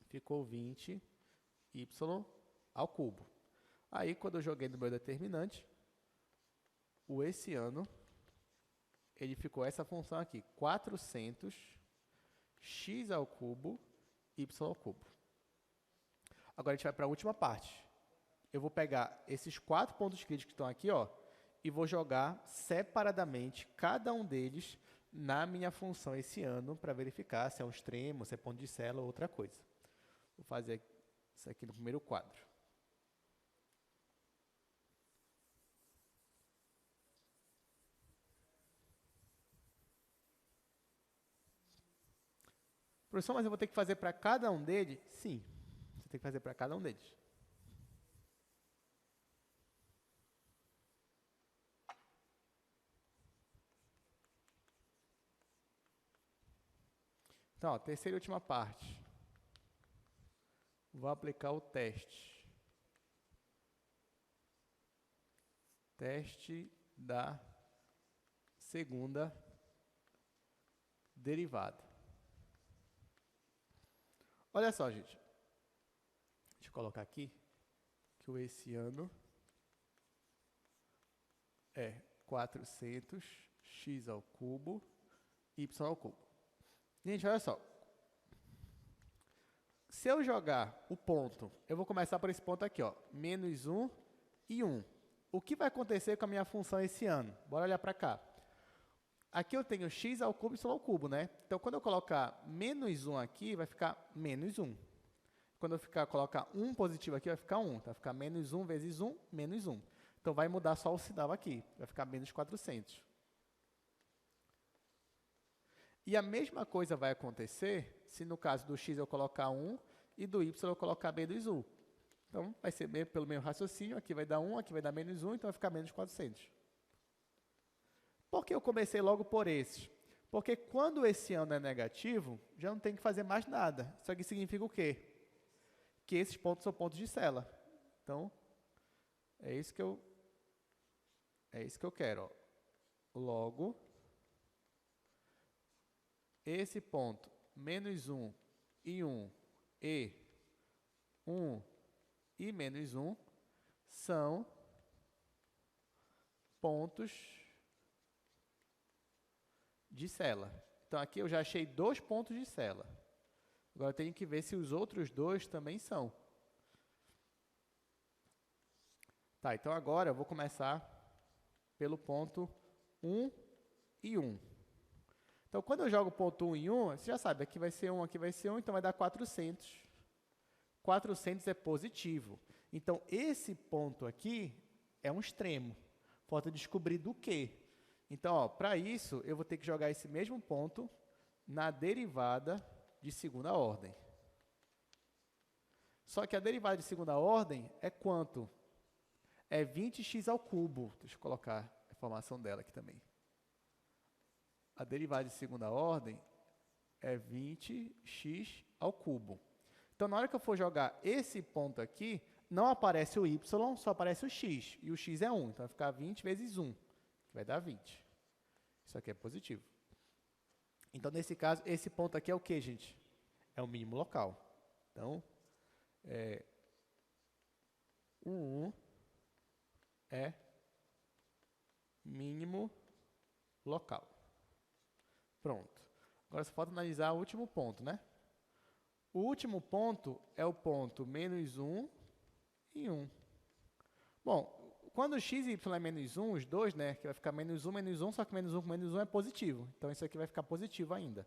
ficou 20y ao cubo. Aí, quando eu joguei no meu determinante, o hessiano, ele ficou essa função aqui, 400 x ao cubo, y ao cubo. Agora a gente vai para a última parte. Eu vou pegar esses 4 pontos críticos que estão aqui, ó, e vou jogar separadamente cada um deles na minha função esse ano para verificar se é um extremo, se é ponto de célula ou outra coisa. Vou fazer isso aqui no primeiro quadro. Professor, mas eu vou ter que fazer para cada um deles? Sim, você tem que fazer para cada um deles. Então, ó, terceira e última parte. Vou aplicar o teste. Teste da segunda derivada. Olha só, gente. Deixa eu colocar aqui que o esse ano é 400 x ao cubo, y ao cubo. Gente, olha só. Se eu jogar o ponto, eu vou começar por esse ponto aqui, ó, menos 1 e 1. O que vai acontecer com a minha função esse ano? Bora olhar para cá. Aqui eu tenho x ao cubo e y ao cubo, né? Então, quando eu colocar menos 1 aqui, vai ficar menos 1. Quando eu colocar 1 positivo aqui, vai ficar 1. Então, vai ficar menos 1 vezes 1, menos 1. Então, vai mudar só o sinal aqui. Vai ficar menos 400. E a mesma coisa vai acontecer se no caso do x eu colocar 1 e do y eu colocar menos 1. Então, vai ser pelo mesmo raciocínio. Aqui vai dar 1, aqui vai dar menos 1, então vai ficar menos 400. Por que eu comecei logo por esses? Porque quando esse ano é negativo, já não tem que fazer mais nada. Isso aqui significa o quê? Que esses pontos são pontos de célula. Então, é isso que eu quero. Ó. Logo, esse ponto, menos 1 e 1, e 1 e menos 1, são pontos de célula. Então, aqui eu já achei 2 pontos de célula. Agora, eu tenho que ver se os outros 2 também são. Tá, então agora eu vou começar pelo ponto 1 e 1. Então, quando eu jogo ponto 1 e 1, você já sabe, aqui vai ser 1, aqui vai ser 1, então vai dar 400. 400 é positivo. Então, esse ponto aqui é um extremo. Falta descobrir do quê? Então, para isso, eu vou ter que jogar esse mesmo ponto na derivada de segunda ordem. Só que a derivada de segunda ordem é quanto? É 20x ao cubo. Deixa eu colocar a informação dela aqui também. A derivada de segunda ordem é 20x ao cubo. Então, na hora que eu for jogar esse ponto aqui, não aparece o y, só aparece o x. E o x é 1, então vai ficar 20 vezes 1, que vai dar 20. Isso aqui é positivo. Então, nesse caso, esse ponto aqui é o quê, gente? É o mínimo local. Então, 1 é mínimo local. Pronto. Agora, só falta analisar o último ponto, né? O último ponto é o ponto menos 1 e 1. Bom, quando x e y é menos 1, os dois, né, que vai ficar menos 1, só que menos 1 com menos 1 é positivo. Então, isso aqui vai ficar positivo ainda.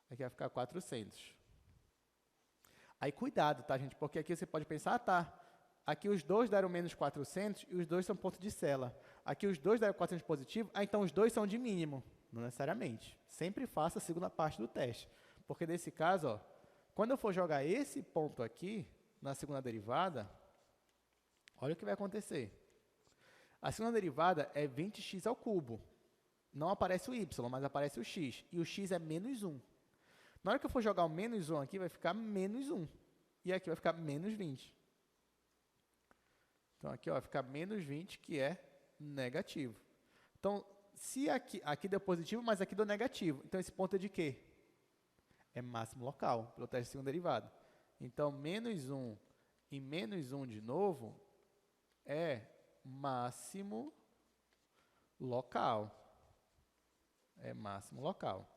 Aqui vai ficar 400. Aí, cuidado, tá, gente? Porque aqui você pode pensar, aqui os dois deram menos 400 e os dois são ponto de célula. Aqui os dois deram 400 positivo, então os dois são de mínimo. Não necessariamente. Sempre faça a segunda parte do teste. Porque nesse caso, ó, quando eu for jogar esse ponto aqui, na segunda derivada, olha o que vai acontecer. A segunda derivada é 20x ao cubo. Não aparece o y, mas aparece o x. E o x é menos 1. Na hora que eu for jogar o menos 1 aqui, vai ficar menos 1. E aqui vai ficar menos 20. Então, aqui ó, vai ficar menos 20, que é negativo. Então, se aqui deu positivo, mas aqui deu negativo. Então, esse ponto é de quê? É máximo local, pelo teste de segunda derivada. Então, menos 1 e menos 1 de novo é máximo local. É máximo local.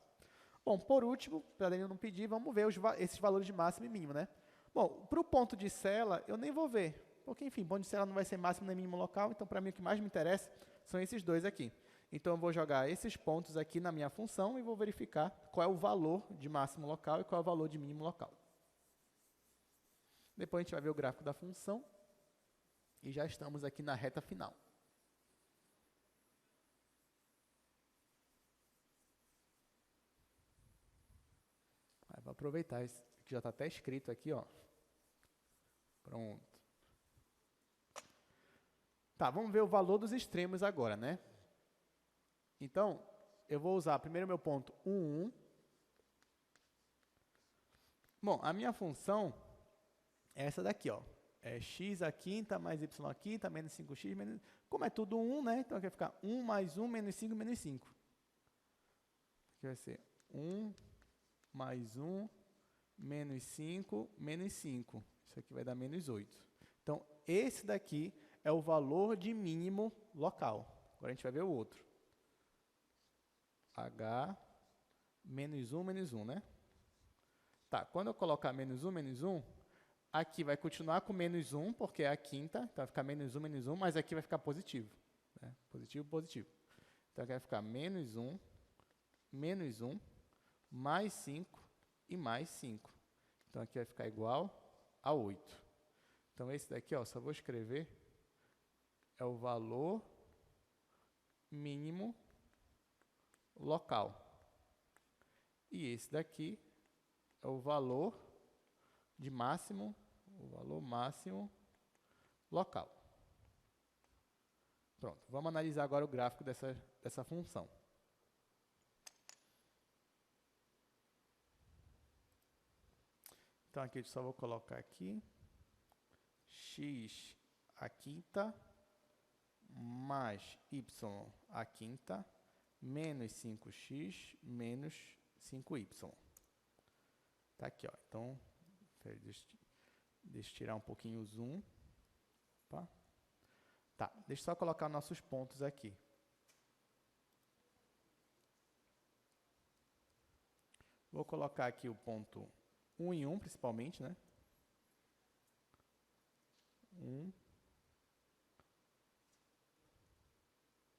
Bom, por último, para ele não pedir, vamos ver esses valores de máximo e mínimo, né? Bom, para o ponto de cela, eu nem vou ver, porque, enfim, ponto de cela não vai ser máximo nem mínimo local, então, para mim, o que mais me interessa são esses dois aqui. Então, eu vou jogar esses pontos aqui na minha função e vou verificar qual é o valor de máximo local e qual é o valor de mínimo local. Depois, a gente vai ver o gráfico da função e já estamos aqui na reta final. Vou aproveitar, esse que já está até escrito aqui, ó. Pronto. Tá, vamos ver o valor dos extremos agora, né? Então, eu vou usar primeiro meu ponto 1, 1. Bom, a minha função é essa daqui, ó. É x à quinta mais y à quinta menos 5x menos... Como é tudo 1, né? Então, aqui vai ficar 1 mais 1 menos 5 menos 5. Aqui vai ser 1... mais 1, menos 5, menos 5. Isso aqui vai dar menos 8. Então, esse daqui é o valor de mínimo local. Agora, a gente vai ver o outro. H, menos 1, né? Tá, quando eu colocar menos 1, aqui vai continuar com menos 1, porque é a quinta. Então, vai ficar menos 1, mas aqui vai ficar positivo. Né? Positivo, positivo. Então, aqui vai ficar menos 1, mais 5 e mais 5. Então, aqui vai ficar igual a 8. Então, esse daqui, ó, só vou escrever, é o valor mínimo local. E esse daqui é o valor de máximo, o valor máximo local. Pronto, vamos analisar agora o gráfico dessa função. Então, aqui eu só vou colocar aqui x à quinta mais y à quinta menos 5x menos 5y. Tá aqui, ó. Então, deixa eu tirar um pouquinho o zoom. Opa. Tá, deixa eu só colocar nossos pontos aqui. Vou colocar aqui o ponto 1 em 1, principalmente, né?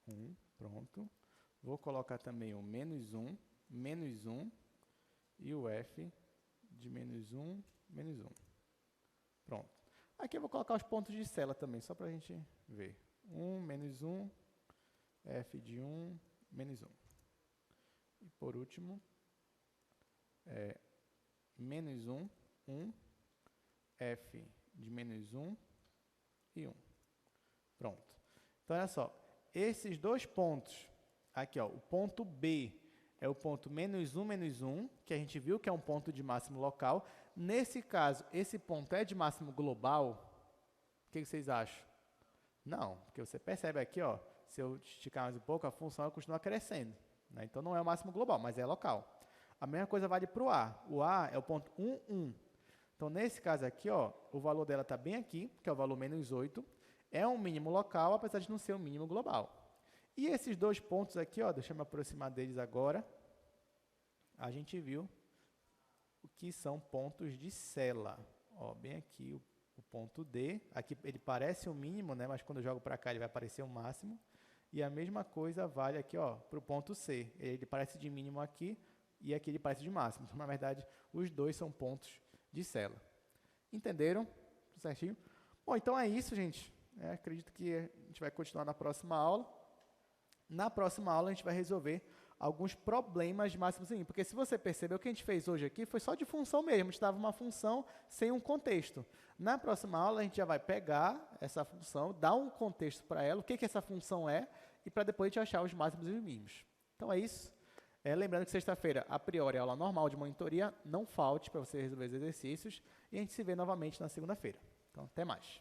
1, pronto. Vou colocar também o menos 1 e o f de menos 1. Pronto. Aqui eu vou colocar os pontos de cela também, só para a gente ver. 1, menos 1, f de 1, menos 1. E por último, menos 1, f de menos 1 e 1. Pronto. Então, olha só. Esses dois pontos, aqui, ó, o ponto B é o ponto menos 1, que a gente viu que é um ponto de máximo local. Nesse caso, esse ponto é de máximo global? O que vocês acham? Não, porque você percebe aqui, ó, se eu esticar mais um pouco, a função continua crescendo. Né? Então, não é o máximo global, mas é local. A mesma coisa vale para o A. O A é o ponto 1, 1. Então, nesse caso aqui, ó, o valor dela está bem aqui, que é o valor menos 8. É um mínimo local, apesar de não ser um mínimo global. E esses dois pontos aqui, ó, deixa eu me aproximar deles agora. A gente viu o que são pontos de cela. Ó, bem aqui o ponto D. Aqui ele parece um mínimo, né, mas quando eu jogo para cá ele vai aparecer um máximo. E a mesma coisa vale aqui para o ponto C. Ele parece de mínimo aqui e aqui ele parece de máximo. Então, na verdade, os dois são pontos de cela. Entenderam? Tudo certinho? Bom, então é isso, gente. Acredito que a gente vai continuar na próxima aula. Na próxima aula, a gente vai resolver alguns problemas de máximos e mínimos. Porque se você percebeu, o que a gente fez hoje aqui foi só de função mesmo. A gente dava uma função sem um contexto. Na próxima aula, a gente já vai pegar essa função, dar um contexto para ela, o que essa função é, e para depois a gente achar os máximos e os mínimos. Então, é isso. Lembrando que sexta-feira, a priori, é aula normal de monitoria. Não falte para você resolver os exercícios. E a gente se vê novamente na segunda-feira. Então, até mais.